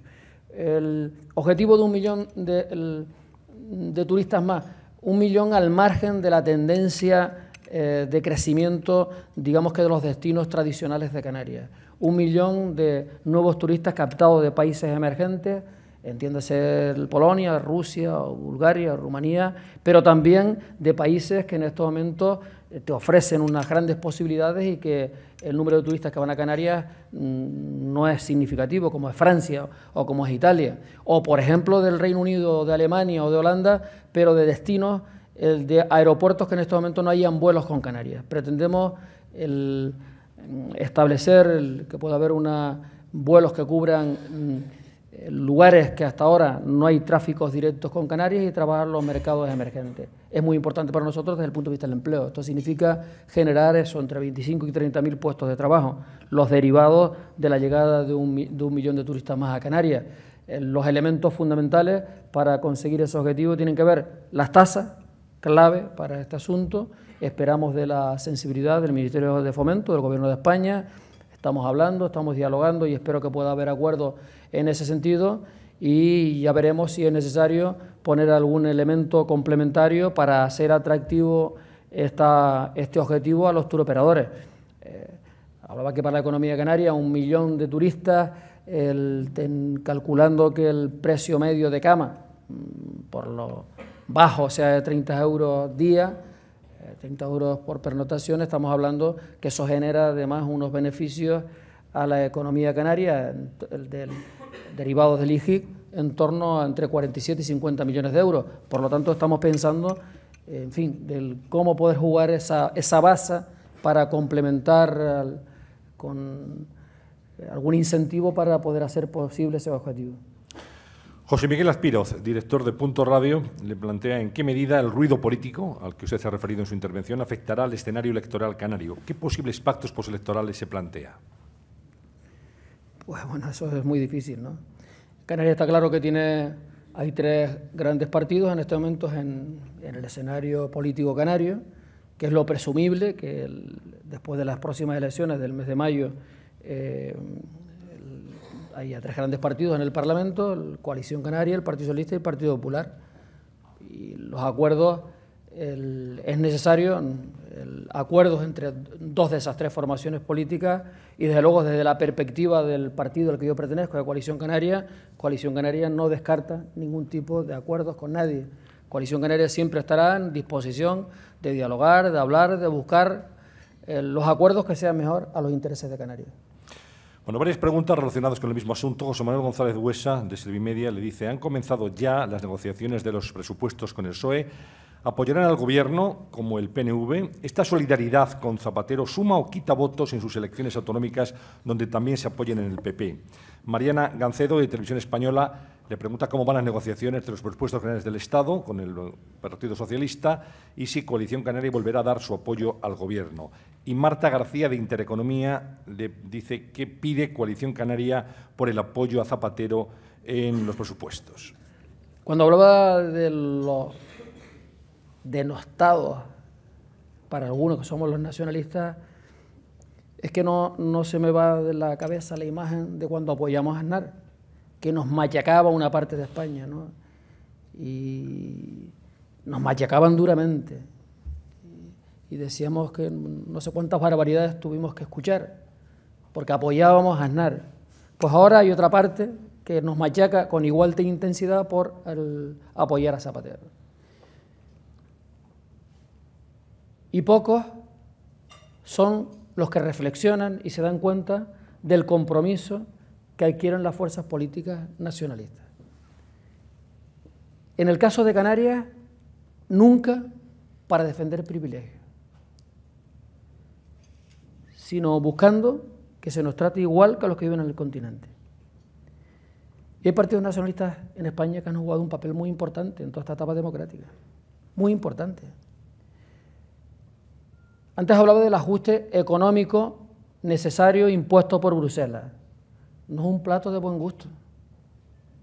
El objetivo de 1 millón de turistas más, 1 millón al margen de la tendencia de crecimiento, digamos que de los destinos tradicionales de Canarias. 1 millón de nuevos turistas captados de países emergentes, entiéndase Polonia, Rusia, Bulgaria, Rumanía, pero también de países que en estos momentos te ofrecen unas grandes posibilidades y que el número de turistas que van a Canarias no es significativo, como es Francia o como es Italia, o por ejemplo del Reino Unido, de Alemania o de Holanda, pero de destinos, de aeropuertos que en estos momentos no hayan vuelos con Canarias. Pretendemos establecer que pueda haber vuelos que cubran lugares que hasta ahora no hay tráficos directos con Canarias y trabajar los mercados emergentes. Es muy importante para nosotros desde el punto de vista del empleo. Esto significa generar eso, entre 25 y 30.000 puestos de trabajo, los derivados de la llegada de un millón de turistas más a Canarias. Los elementos fundamentales para conseguir ese objetivo tienen que ver las tasas, clave para este asunto. Esperamos de la sensibilidad del Ministerio de Fomento, del Gobierno de España. Estamos hablando, estamos dialogando y espero que pueda haber acuerdo en ese sentido y ya veremos si es necesario poner algún elemento complementario para hacer atractivo este objetivo a los turoperadores. Hablaba que para la economía canaria 1 millón de turistas, calculando que el precio medio de cama, por lo bajo, sea de 30 euros día, 30 euros por pernotación, estamos hablando que eso genera además unos beneficios a la economía canaria derivados del IGIC en torno a entre 47 y 50 millones de euros. Por lo tanto, estamos pensando, en fin, de cómo poder jugar esa base para complementar con algún incentivo para poder hacer posible ese objetivo. José Miguel Azpiroz, director de Punto Radio, le plantea en qué medida el ruido político, al que usted se ha referido en su intervención, afectará al escenario electoral canario. ¿Qué posibles pactos postelectorales se plantea? Pues bueno, eso es muy difícil, ¿no? Canarias está claro que hay 3 grandes partidos en estos momentos en el escenario político canario, que es lo presumible, que después de las próximas elecciones del mes de mayo hay 3 grandes partidos en el Parlamento, la Coalición Canaria, el Partido Socialista y el Partido Popular. Y los acuerdos, es necesario acuerdos entre 2 de esas 3 formaciones políticas y desde luego desde la perspectiva del partido al que yo pertenezco, de Coalición Canaria no descarta ningún tipo de acuerdos con nadie. Coalición Canaria siempre estará en disposición de dialogar, de hablar, de buscar los acuerdos que sean mejor a los intereses de Canarias. Bueno, varias preguntas relacionadas con el mismo asunto. José Manuel González Huesa, de Servimedia, le dice: ¿han comenzado ya las negociaciones de los presupuestos con el PSOE? ¿Apoyarán al Gobierno, como el PNV? ¿Esta solidaridad con Zapatero suma o quita votos en sus elecciones autonómicas, donde también se apoyen en el PP? Mariana Gancedo, de Televisión Española, Le pregunta cómo van las negociaciones de los presupuestos generales del Estado con el Partido Socialista y si Coalición Canaria volverá a dar su apoyo al Gobierno. Y Marta García, de Intereconomía, le dice que pide Coalición Canaria por el apoyo a Zapatero en los presupuestos. Cuando hablaba de los denostados, para algunos que somos los nacionalistas, es que no se me va de la cabeza la imagen de cuando apoyamos a Aznar, que nos machacaba una parte de España, ¿no? Y nos machacaban duramente. Y decíamos que no sé cuántas barbaridades tuvimos que escuchar, porque apoyábamos a Aznar. Pues ahora hay otra parte que nos machaca con igual de intensidad por apoyar a Zapatero. Y pocos son los que reflexionan y se dan cuenta del compromiso que adquieren las fuerzas políticas nacionalistas. En el caso de Canarias, nunca para defender privilegios, sino buscando que se nos trate igual que a los que viven en el continente. Y hay partidos nacionalistas en España que han jugado un papel muy importante en toda esta etapa democrática, muy importante. Antes hablaba del ajuste económico necesario impuesto por Bruselas. No es un plato de buen gusto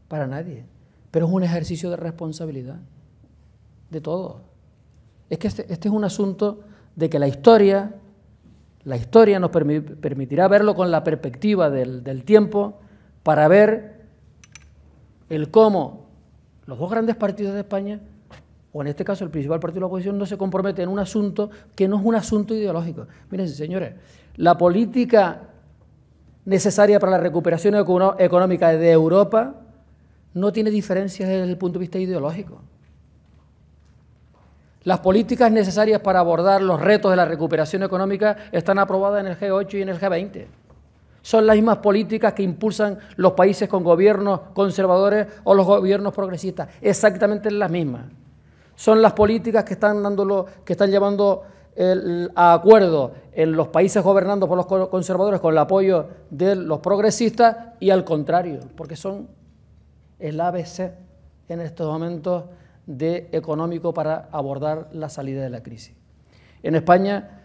para nadie, pero es un ejercicio de responsabilidad de todos. Es que este es un asunto de que la historia nos permitirá verlo con la perspectiva del tiempo para ver el cómo los dos grandes partidos de España, o en este caso el principal partido de la oposición, no se compromete en un asunto que no es un asunto ideológico. Miren, señores, la política necesaria para la recuperación económica de Europa no tiene diferencias desde el punto de vista ideológico. Las políticas necesarias para abordar los retos de la recuperación económica están aprobadas en el G8 y en el G20. Son las mismas políticas que impulsan los países con gobiernos conservadores o los gobiernos progresistas, exactamente las mismas. Son las políticas que están llevando a acuerdo en los países gobernados por los conservadores con el apoyo de los progresistas y al contrario, porque son el ABC en estos momentos de económico para abordar la salida de la crisis. En España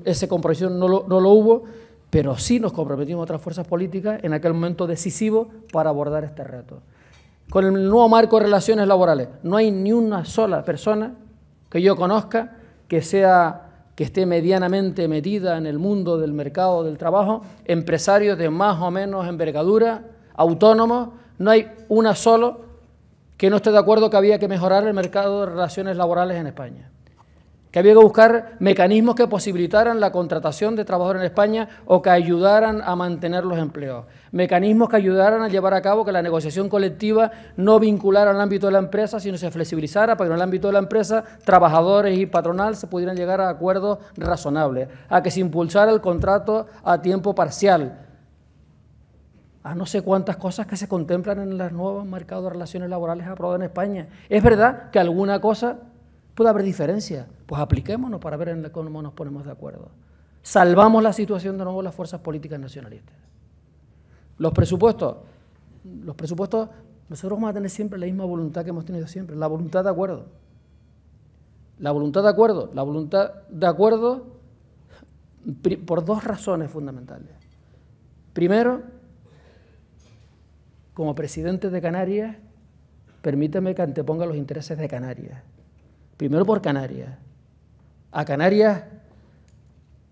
ese compromiso no lo hubo, pero sí nos comprometimos otras fuerzas políticas en aquel momento decisivo para abordar este reto. Con el nuevo marco de relaciones laborales, no hay ni una sola persona que yo conozca que esté medianamente metida en el mundo del mercado del trabajo, empresarios de más o menos envergadura, autónomos, no hay una sola que no esté de acuerdo que había que mejorar el mercado de relaciones laborales en España, que había que buscar mecanismos que posibilitaran la contratación de trabajadores en España o que ayudaran a mantener los empleos, mecanismos que ayudaran a llevar a cabo que la negociación colectiva no vinculara al ámbito de la empresa, sino se flexibilizara para que en el ámbito de la empresa trabajadores y patronal se pudieran llegar a acuerdos razonables, a que se impulsara el contrato a tiempo parcial, a no sé cuántas cosas que se contemplan en los nuevos mercados de relaciones laborales aprobados en España. Es verdad que alguna cosa puede haber diferencias, pues apliquémonos para ver cómo nos ponemos de acuerdo. Salvamos la situación de nuevo las fuerzas políticas nacionalistas. Los presupuestos, nosotros vamos a tener siempre la misma voluntad que hemos tenido siempre, la voluntad de acuerdo. La voluntad de acuerdo por dos razones fundamentales. Primero, como presidente de Canarias, permíteme que anteponga los intereses de Canarias. Primero por Canarias. A Canarias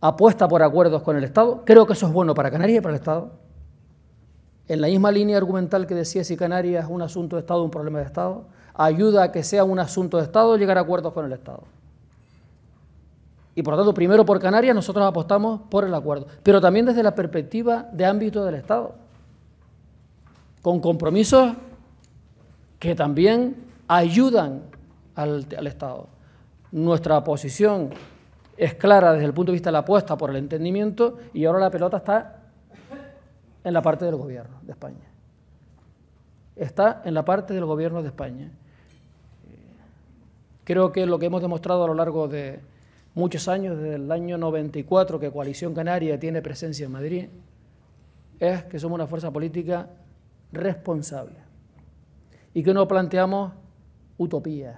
apuesta por acuerdos con el Estado. Creo que eso es bueno para Canarias y para el Estado. En la misma línea argumental que decía si Canarias es un asunto de Estado o un problema de Estado, ayuda a que sea un asunto de Estado llegar a acuerdos con el Estado. Y por lo tanto, primero por Canarias nosotros apostamos por el acuerdo, pero también desde la perspectiva de ámbito del Estado, con compromisos que también ayudan al Estado. Nuestra posición es clara desde el punto de vista de la apuesta por el entendimiento y ahora la pelota está en la parte del Gobierno de España. Está en la parte del Gobierno de España. Creo que lo que hemos demostrado a lo largo de muchos años, desde el año 94 que Coalición Canaria tiene presencia en Madrid, es que somos una fuerza política responsable. y que no planteamos utopías,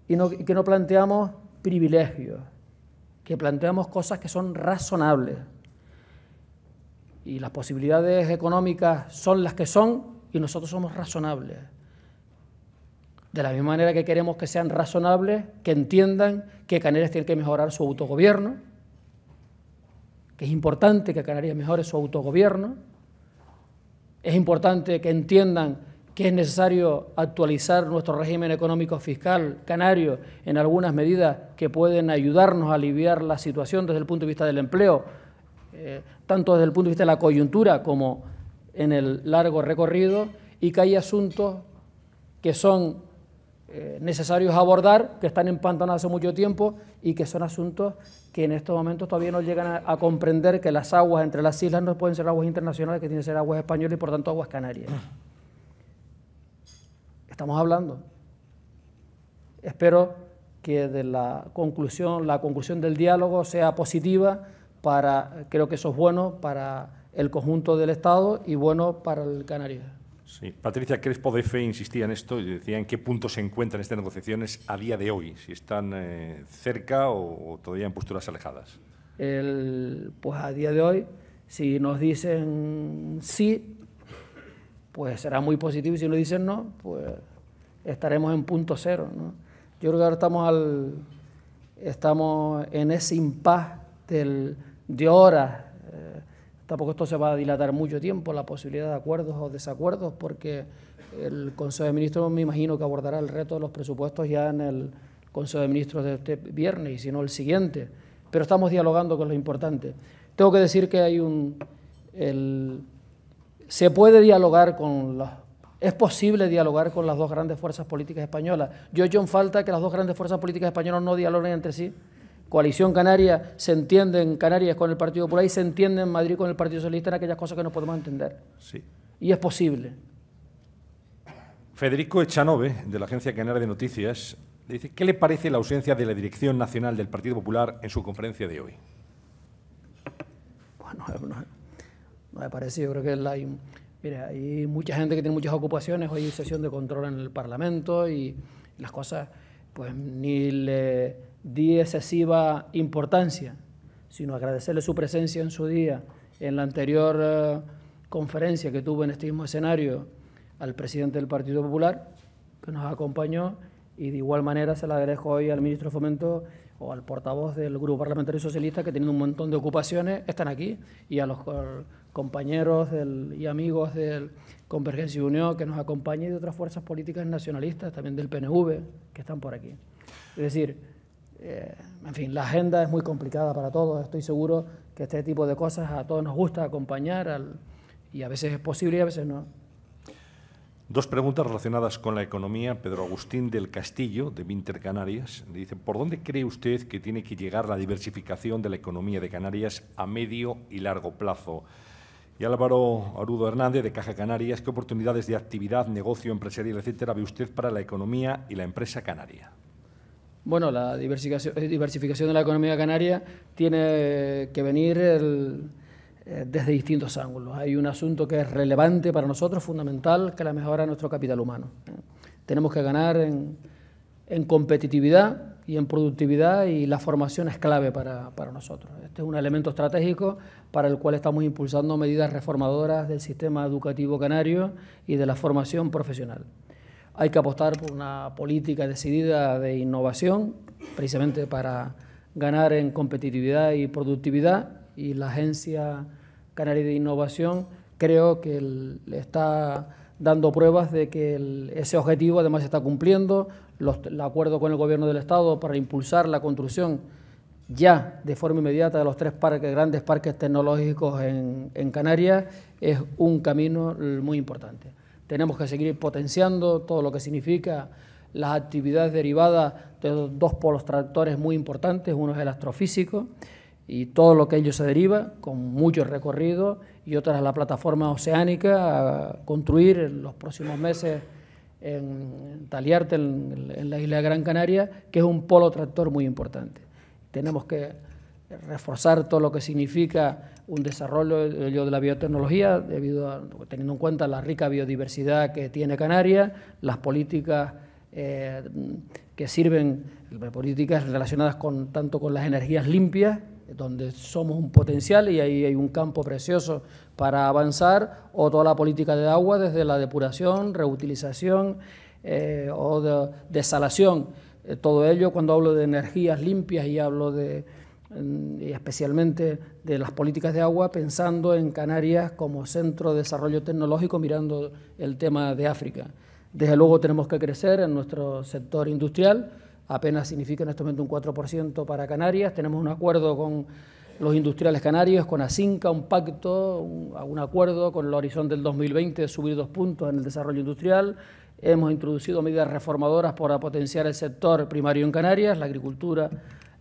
y que no planteamos privilegios, que planteamos cosas que son razonables. Y las posibilidades económicas son las que son y nosotros somos razonables. De la misma manera que queremos que sean razonables, que entiendan que Canarias tiene que mejorar su autogobierno, que es importante que Canarias mejore su autogobierno, es importante que entiendan que es necesario actualizar nuestro régimen económico fiscal canario en algunas medidas que pueden ayudarnos a aliviar la situación desde el punto de vista del empleo, tanto desde el punto de vista de la coyuntura como en el largo recorrido, y que hay asuntos que son necesarios abordar, que están empantanados hace mucho tiempo y que son asuntos que en estos momentos todavía no llegan a comprender que las aguas entre las islas no pueden ser aguas internacionales, que tienen que ser aguas españolas y por tanto aguas canarias. Estamos hablando. Espero que de la conclusión del diálogo sea positiva creo que eso es bueno para el conjunto del Estado y bueno para el Canarias. Sí. Patricia Crespo de EFE insistía en esto y decía en qué punto se encuentran estas negociaciones a día de hoy, si están cerca o todavía en posturas alejadas. Pues a día de hoy, si nos dicen sí, pues será muy positivo, y si nos dicen no, pues estaremos en punto cero, ¿no? Yo creo que ahora estamos en ese impasse de horas. Tampoco esto se va a dilatar mucho tiempo, la posibilidad de acuerdos o desacuerdos, porque el Consejo de Ministros me imagino que abordará el reto de los presupuestos ya en el Consejo de Ministros de este viernes, y si no el siguiente. Pero estamos dialogando con lo importante. Tengo que decir que se puede dialogar es posible dialogar con las dos grandes fuerzas políticas españolas. Yo echo en falta que las dos grandes fuerzas políticas españolas no dialoguen entre sí. Coalición Canaria se entiende en Canarias con el Partido Popular y se entiende en Madrid con el Partido Socialista en aquellas cosas que no podemos entender. Sí. Y es posible. Federico Echanove, de la Agencia Canaria de Noticias, dice: ¿qué le parece la ausencia de la dirección nacional del Partido Popular en su conferencia de hoy? Bueno, no me parece. Yo creo que hay mucha gente que tiene muchas ocupaciones. Hoy hay sesión de control en el Parlamento y las cosas, pues ni le di excesiva importancia, sino agradecerle su presencia en su día en la anterior conferencia que tuvo en este mismo escenario al presidente del Partido Popular, que nos acompañó, y de igual manera se la agradezco hoy al ministro de Fomento o al portavoz del Grupo Parlamentario Socialista, que teniendo un montón de ocupaciones están aquí, y a los compañeros y amigos del Convergencia y Unión que nos acompañan, y de otras fuerzas políticas nacionalistas, también del PNV, que están por aquí. Es decir, en fin, la agenda es muy complicada para todos. Estoy seguro que este tipo de cosas a todos nos gusta acompañar, y a veces es posible y a veces no. Dos preguntas relacionadas con la economía. Pedro Agustín del Castillo, de Vinter Canarias, le dice: ¿por dónde cree usted que tiene que llegar la diversificación de la economía de Canarias a medio y largo plazo? Y Álvaro Arudo Hernández, de Caja Canarias: ¿qué oportunidades de actividad, negocio, empresarial, etcétera, ve usted para la economía y la empresa canaria? Bueno, la diversificación de la economía canaria tiene que venir desde distintos ángulos. Hay un asunto que es relevante para nosotros, fundamental, que es la mejora de nuestro capital humano. Tenemos que ganar en competitividad y en productividad, y la formación es clave para nosotros. Este es un elemento estratégico para el cual estamos impulsando medidas reformadoras del sistema educativo canario y de la formación profesional. Hay que apostar por una política decidida de innovación, precisamente para ganar en competitividad y productividad, y la Agencia Canaria de Innovación creo que le está dando pruebas de que ese objetivo además se está cumpliendo. El acuerdo con el Gobierno del Estado para impulsar la construcción ya de forma inmediata de los 3 grandes parques tecnológicos en Canarias es un camino muy importante. Tenemos que seguir potenciando todo lo que significa las actividades derivadas de 2 polos tractores muy importantes. Uno es el astrofísico y todo lo que ello se deriva, con mucho recorrido, y otra es la plataforma oceánica a construir en los próximos meses en Taliarte, en la isla de Gran Canaria, que es un polo tractor muy importante. Tenemos que reforzar todo lo que significa un desarrollo de la biotecnología, teniendo en cuenta la rica biodiversidad que tiene Canarias, las políticas que sirven, políticas relacionadas tanto con las energías limpias, donde somos un potencial y ahí hay un campo precioso para avanzar, o toda la política de agua desde la depuración, reutilización o de desalación. Todo ello, cuando hablo de energías limpias y hablo y especialmente de las políticas de agua, pensando en Canarias como centro de desarrollo tecnológico, mirando el tema de África. Desde luego tenemos que crecer en nuestro sector industrial, apenas significa en este momento un 4% para Canarias. Tenemos un acuerdo con los industriales canarios, con Asinca, un pacto, un acuerdo con el horizonte del 2020 de subir 2 puntos en el desarrollo industrial. Hemos introducido medidas reformadoras para potenciar el sector primario en Canarias, la agricultura,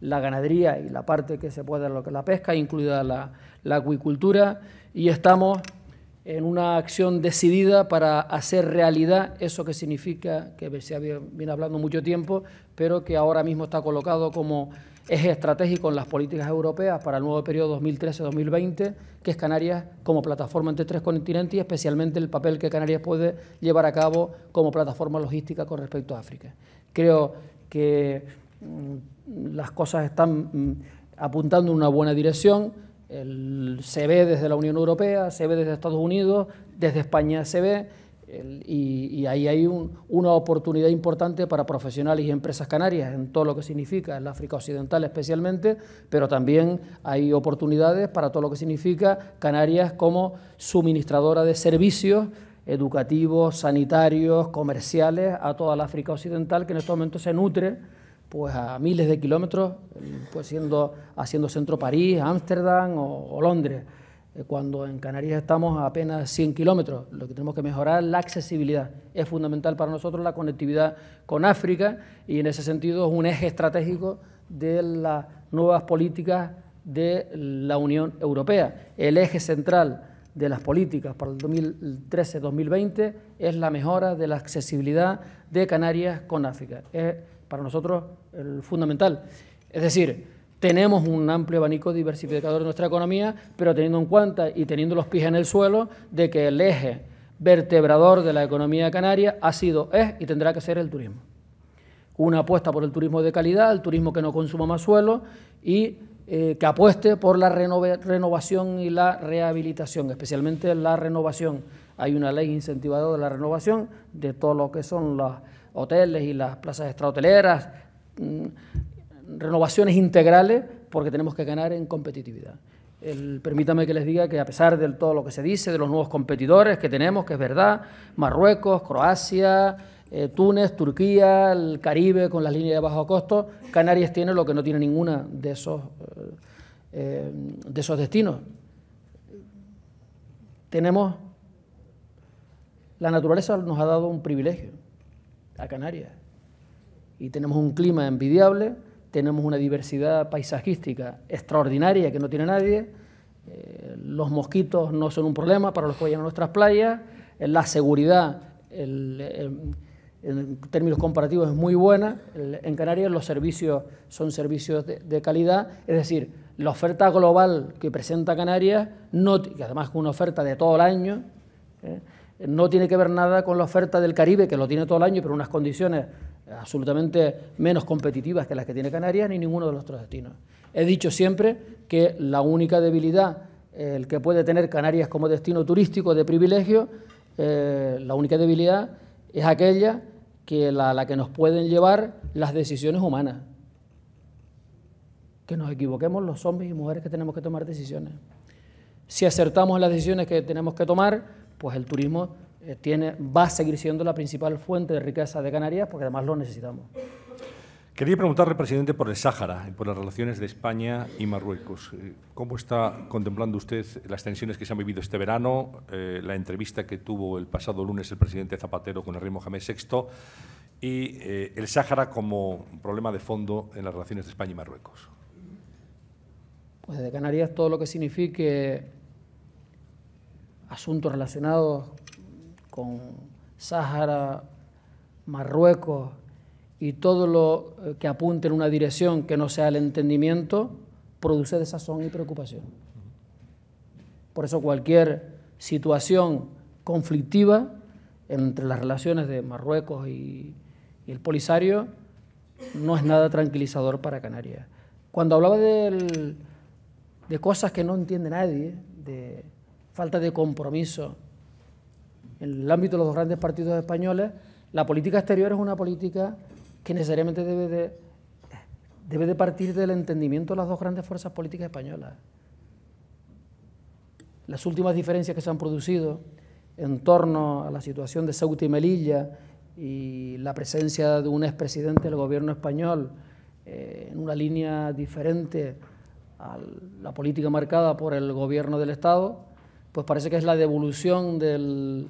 la ganadería y la parte que se puede, lo que la pesca, incluida la acuicultura, y estamos en una acción decidida para hacer realidad eso que significa, que se viene hablando mucho tiempo, pero que ahora mismo está colocado como eje estratégico en las políticas europeas para el nuevo periodo 2013-2020, que es Canarias como plataforma entre 3 continentes y especialmente el papel que Canarias puede llevar a cabo como plataforma logística con respecto a África. Creo que las cosas están apuntando en una buena dirección. Se ve desde la Unión Europea, se ve desde Estados Unidos, desde España se ve, y ahí hay una oportunidad importante para profesionales y empresas canarias en todo lo que significa el África Occidental especialmente, pero también hay oportunidades para todo lo que significa Canarias como suministradora de servicios educativos, sanitarios, comerciales a toda la África Occidental, que en estos momentos se nutre pues a miles de kilómetros, pues haciendo centro París, Ámsterdam o Londres, cuando en Canarias estamos a apenas 100 kilómetros. Lo que tenemos que mejorar es la accesibilidad. Es fundamental para nosotros la conectividad con África y en ese sentido es un eje estratégico de las nuevas políticas de la Unión Europea. El eje central de las políticas para el 2013-2020 es la mejora de la accesibilidad de Canarias con África. Es para nosotros fundamental. Es decir, tenemos un amplio abanico diversificador de nuestra economía, pero teniendo en cuenta y teniendo los pies en el suelo de que el eje vertebrador de la economía canaria ha sido, es y tendrá que ser el turismo. Una apuesta por el turismo de calidad, el turismo que no consuma más suelo y que apueste por la renovación y la rehabilitación, especialmente la renovación. Hay una ley incentivadora de la renovación de todo lo que son los hoteles y las plazas extrahoteleras, renovaciones integrales, porque tenemos que ganar en competitividad. Permítame que les diga que a pesar de todo lo que se dice, de los nuevos competidores que tenemos, que es verdad, Marruecos, Croacia, Túnez, Turquía, el Caribe con las líneas de bajo costo, Canarias tiene lo que no tiene ninguna de esos destinos. La naturaleza nos ha dado un privilegio a Canarias y tenemos un clima envidiable, tenemos una diversidad paisajística extraordinaria que no tiene nadie, los mosquitos no son un problema para los que vayan a nuestras playas, la seguridad en términos comparativos es muy buena. En Canarias los servicios son servicios de calidad, es decir, la oferta global que presenta Canarias, que además es una oferta de todo el año, no tiene que ver nada con la oferta del Caribe, que lo tiene todo el año, pero en unas condiciones absolutamente menos competitivas que las que tiene Canarias, ni ninguno de los otros destinos. He dicho siempre que la única debilidad, el que puede tener Canarias como destino turístico de privilegio, la única debilidad es aquella que la que nos pueden llevar las decisiones humanas. Que nos equivoquemos los hombres y mujeres que tenemos que tomar decisiones. Si acertamos en las decisiones que tenemos que tomar, pues el turismo va a seguir siendo la principal fuente de riqueza de Canarias, porque además lo necesitamos. Quería preguntarle, presidente, por el Sáhara y por las relaciones de España y Marruecos. ¿Cómo está contemplando usted las tensiones que se han vivido este verano, la entrevista que tuvo el pasado lunes el presidente Zapatero con el rey Mohamed VI y el Sáhara como problema de fondo en las relaciones de España y Marruecos? Pues de Canarias todo lo que signifique asuntos relacionados con Sáhara, Marruecos y todo lo que apunte en una dirección que no sea el entendimiento, produce desazón y preocupación. Por eso cualquier situación conflictiva entre las relaciones de Marruecos y el Polisario no es nada tranquilizador para Canarias. Cuando hablaba de cosas que no entiende nadie, de falta de compromiso en el ámbito de los dos grandes partidos españoles, la política exterior es una política que necesariamente debe de partir del entendimiento de las dos grandes fuerzas políticas españolas. Las últimas diferencias que se han producido en torno a la situación de Ceuta y Melilla y la presencia de un expresidente del gobierno español en una línea diferente a la política marcada por el gobierno del Estado, pues parece que es la devolución de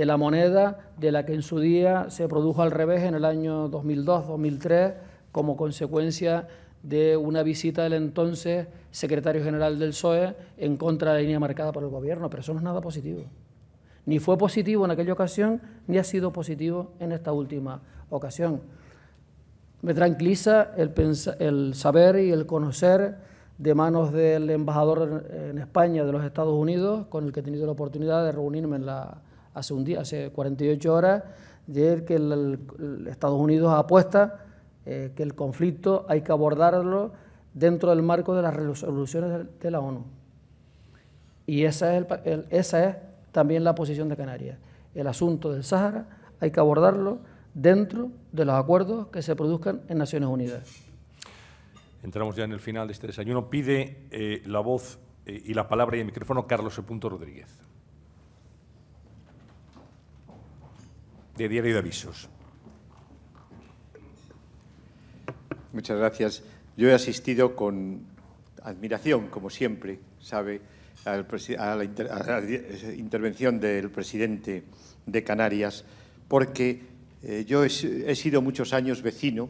la moneda de la que en su día se produjo al revés en el año 2002-2003 como consecuencia de una visita del entonces secretario general del PSOE en contra de la línea marcada por el gobierno, pero eso no es nada positivo. Ni fue positivo en aquella ocasión, ni ha sido positivo en esta última ocasión. Me tranquiliza el saber y el conocer de manos del embajador en España de los Estados Unidos, con el que he tenido la oportunidad de reunirme hace 48 horas, de que Estados Unidos apuesta que el conflicto hay que abordarlo dentro del marco de las resoluciones de la ONU. Y esa es también la posición de Canarias. El asunto del Sáhara hay que abordarlo dentro de los acuerdos que se produzcan en Naciones Unidas. Entramos ya en el final de este desayuno. Pide la voz y la palabra y el micrófono Carlos E. Rodríguez, de Diario de Avisos. Muchas gracias. Yo he asistido con admiración, como siempre, sabe, a la intervención del presidente de Canarias, porque yo he sido muchos años vecino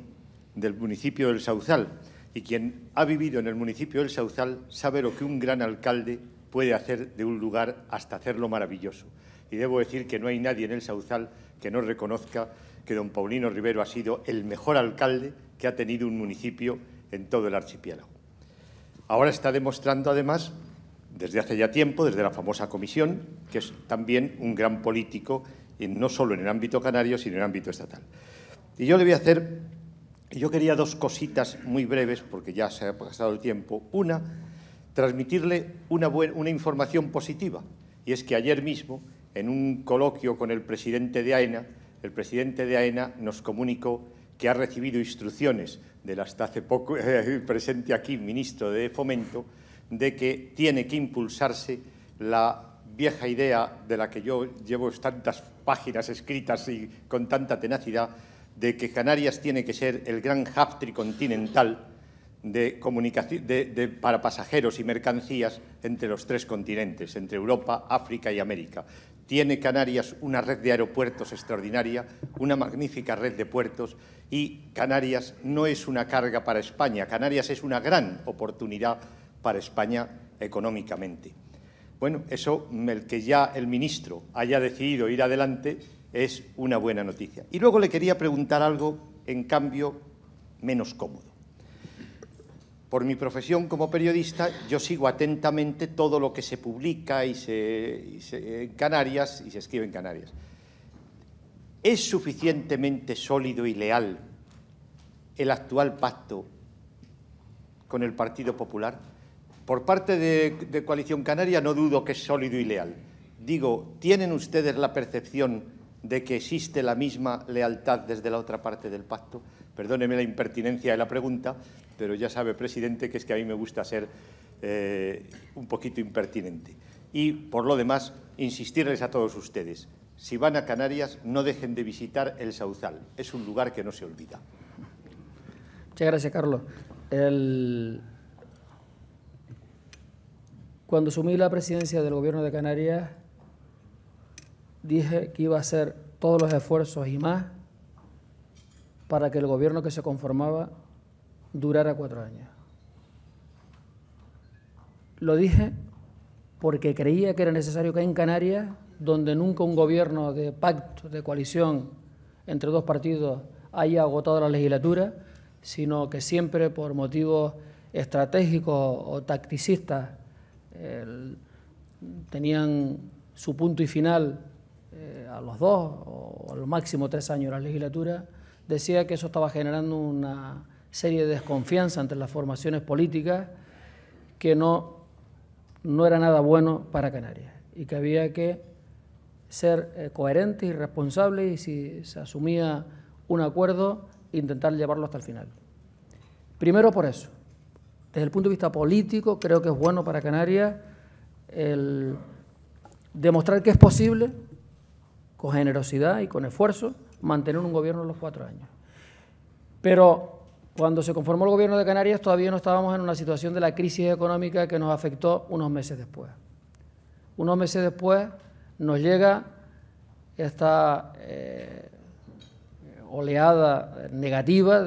del municipio del Sauzal, y quien ha vivido en el municipio del Sauzal sabe lo que un gran alcalde puede hacer de un lugar hasta hacerlo maravilloso. Y debo decir que no hay nadie en el Sauzal que no reconozca que don Paulino Rivero ha sido el mejor alcalde que ha tenido un municipio en todo el archipiélago. Ahora está demostrando, además, desde hace ya tiempo, desde la famosa comisión, que es también un gran político, no solo en el ámbito canario, sino en el ámbito estatal. Y yo le voy a hacer, yo quería dos cositas muy breves, porque ya se ha pasado el tiempo. Una, transmitirle una información positiva, y es que ayer mismo, en un coloquio con el presidente de AENA nos comunicó que ha recibido instrucciones del hasta hace poco presente aquí ministro de Fomento, de que tiene que impulsarse la vieja idea de la que yo llevo tantas páginas escritas y con tanta tenacidad, de que Canarias tiene que ser el gran hub tricontinental de comunicación para pasajeros y mercancías entre los tres continentes, entre Europa, África y América. Tiene Canarias una red de aeropuertos extraordinaria, una magnífica red de puertos, y Canarias no es una carga para España, Canarias es una gran oportunidad para España económicamente. Bueno, eso, el que ya el ministro haya decidido ir adelante, es una buena noticia. Y luego le quería preguntar algo, en cambio, menos cómodo. Por mi profesión como periodista, yo sigo atentamente todo lo que se publica en Canarias y se escribe en Canarias. ¿Es suficientemente sólido y leal el actual pacto con el Partido Popular? Por parte de Coalición Canaria no dudo que es sólido y leal. Digo, ¿tienen ustedes la percepción de que existe la misma lealtad desde la otra parte del pacto? Perdóneme la impertinencia de la pregunta, pero ya sabe, presidente, que es que a mí me gusta ser un poquito impertinente. Y, por lo demás, insistirles a todos ustedes, si van a Canarias, no dejen de visitar el Sauzal. Es un lugar que no se olvida. Muchas gracias, Carlos. Cuando asumí la presidencia del Gobierno de Canarias, dije que iba a hacer todos los esfuerzos y más para que el gobierno que se conformaba durara 4 años. Lo dije porque creía que era necesario que en Canarias, donde nunca un gobierno de pacto, de coalición entre dos partidos haya agotado la legislatura, sino que siempre por motivos estratégicos o tacticistas tenían su punto y final a los 2 o al máximo 3 años de la legislatura, decía que eso estaba generando una serie de desconfianza entre las formaciones políticas que no era nada bueno para Canarias y que había que ser coherentes y responsables, y si se asumía un acuerdo, intentar llevarlo hasta el final. Primero por eso. Desde el punto de vista político, creo que es bueno para Canarias el demostrar que es posible, con generosidad y con esfuerzo, mantener un gobierno en los 4 años. Pero cuando se conformó el gobierno de Canarias todavía no estábamos en una situación de la crisis económica que nos afectó unos meses después. Unos meses después nos llega esta oleada negativa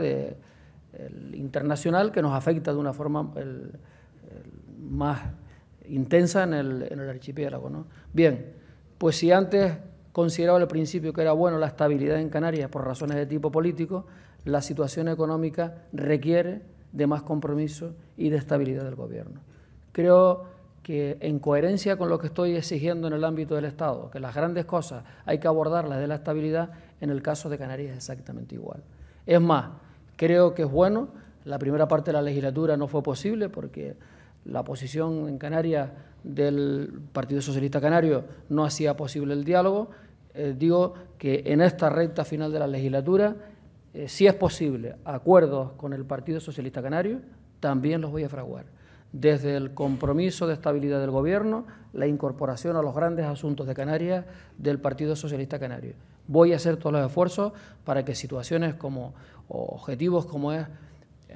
internacional que nos afecta de una forma más intensa en el archipiélago, ¿no? Bien, pues si antes consideraba al principio que era bueno la estabilidad en Canarias por razones de tipo político, la situación económica requiere de más compromiso y de estabilidad del gobierno. Creo que en coherencia con lo que estoy exigiendo en el ámbito del Estado, que las grandes cosas hay que abordarlas de la estabilidad, en el caso de Canarias es exactamente igual. Es más, creo que es bueno, la primera parte de la legislatura no fue posible porque la posición en Canarias del Partido Socialista Canario no hacía posible el diálogo. Digo que en esta recta final de la legislatura, si es posible acuerdos con el Partido Socialista Canario, también los voy a fraguar. Desde el compromiso de estabilidad del Gobierno, la incorporación a los grandes asuntos de Canarias del Partido Socialista Canario. Voy a hacer todos los esfuerzos para que situaciones como objetivos como es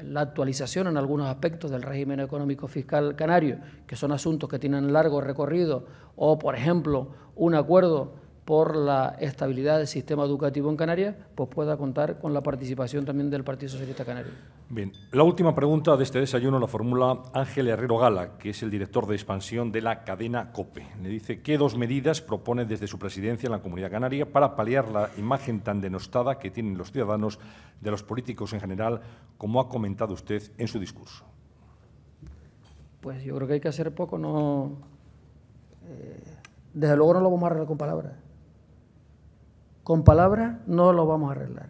la actualización en algunos aspectos del régimen económico fiscal canario, que son asuntos que tienen largo recorrido, o, por ejemplo, un acuerdo por la estabilidad del sistema educativo en Canarias, pues pueda contar con la participación también del Partido Socialista Canario. Bien, la última pregunta de este desayuno la formula Ángel Herrero Gala, que es el director de expansión de la cadena COPE. Le dice, ¿qué 2 medidas propone desde su presidencia en la Comunidad Canaria para paliar la imagen tan denostada que tienen los ciudadanos de los políticos en general, como ha comentado usted en su discurso? Pues yo creo que hay que hacer poco, no. Desde luego no lo vamos a arreglar con palabras. Con palabras no lo vamos a arreglar.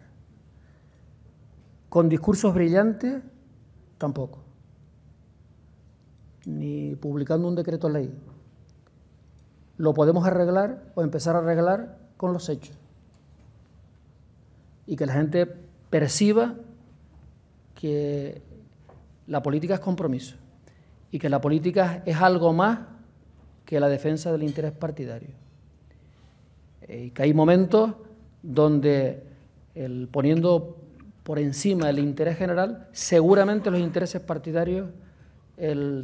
Con discursos brillantes, tampoco. Ni publicando un decreto ley. Lo podemos arreglar o empezar a arreglar con los hechos. Y que la gente perciba que la política es compromiso y que la política es algo más que la defensa del interés partidario. Y que hay momentos donde poniendo por encima el interés general, seguramente los intereses partidarios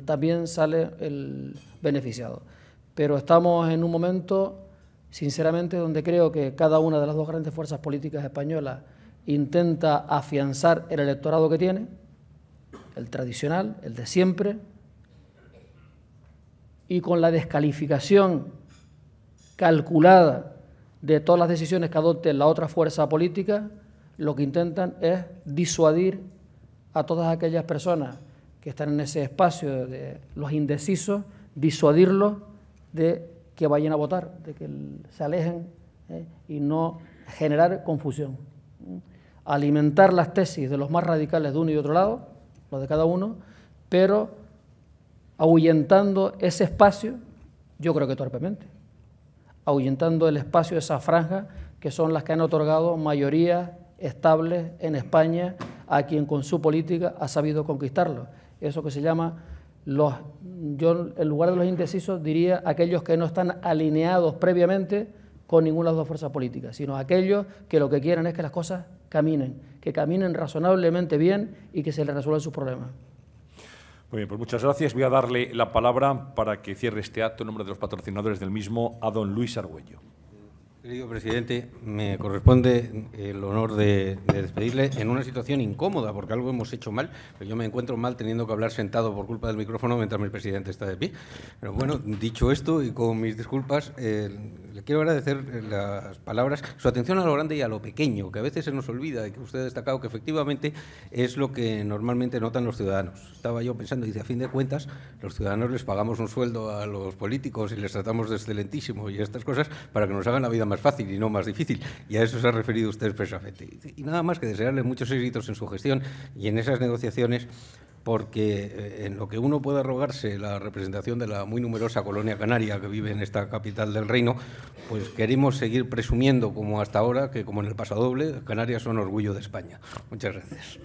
también sale el beneficiado. Pero estamos en un momento, sinceramente, donde creo que cada una de las 2 grandes fuerzas políticas españolas intenta afianzar el electorado que tiene, el tradicional, el de siempre, y con la descalificación calculada de todas las decisiones que adopte la otra fuerza política, lo que intentan es disuadir a todas aquellas personas que están en ese espacio de los indecisos, disuadirlos de que vayan a votar, de que se alejen y no generar confusión. Alimentar las tesis de los más radicales de uno y otro lado, los de cada uno, pero ahuyentando ese espacio, yo creo que torpemente, ahuyentando el espacio de esa franja que son las que han otorgado mayorías estables en España a quien con su política ha sabido conquistarlo. Eso que se llama, yo en lugar de los indecisos diría aquellos que no están alineados previamente con ninguna de las 2 fuerzas políticas, sino aquellos que lo que quieren es que las cosas caminen, que caminen razonablemente bien y que se les resuelvan sus problemas. Muy bien, pues muchas gracias. Voy a darle la palabra para que cierre este acto en nombre de los patrocinadores del mismo a don Luis Argüello. Querido presidente, me corresponde el honor de despedirle en una situación incómoda, porque algo hemos hecho mal, pero yo me encuentro mal teniendo que hablar sentado por culpa del micrófono mientras mi presidente está de pie. Pero bueno, dicho esto y con mis disculpas, le quiero agradecer las palabras, su atención a lo grande y a lo pequeño, que a veces se nos olvida y que usted ha destacado que efectivamente es lo que normalmente notan los ciudadanos. Estaba yo pensando, dice, a fin de cuentas, los ciudadanos les pagamos un sueldo a los políticos y les tratamos de excelentísimo y estas cosas para que nos hagan la vida más fácil y no más difícil, y a eso se ha referido usted expresamente. Y nada más que desearle muchos éxitos en su gestión y en esas negociaciones, porque en lo que uno pueda rogarse la representación de la muy numerosa colonia canaria que vive en esta capital del reino, pues queremos seguir presumiendo, como hasta ahora, que como en el paso doble, Canarias son orgullo de España. Muchas gracias.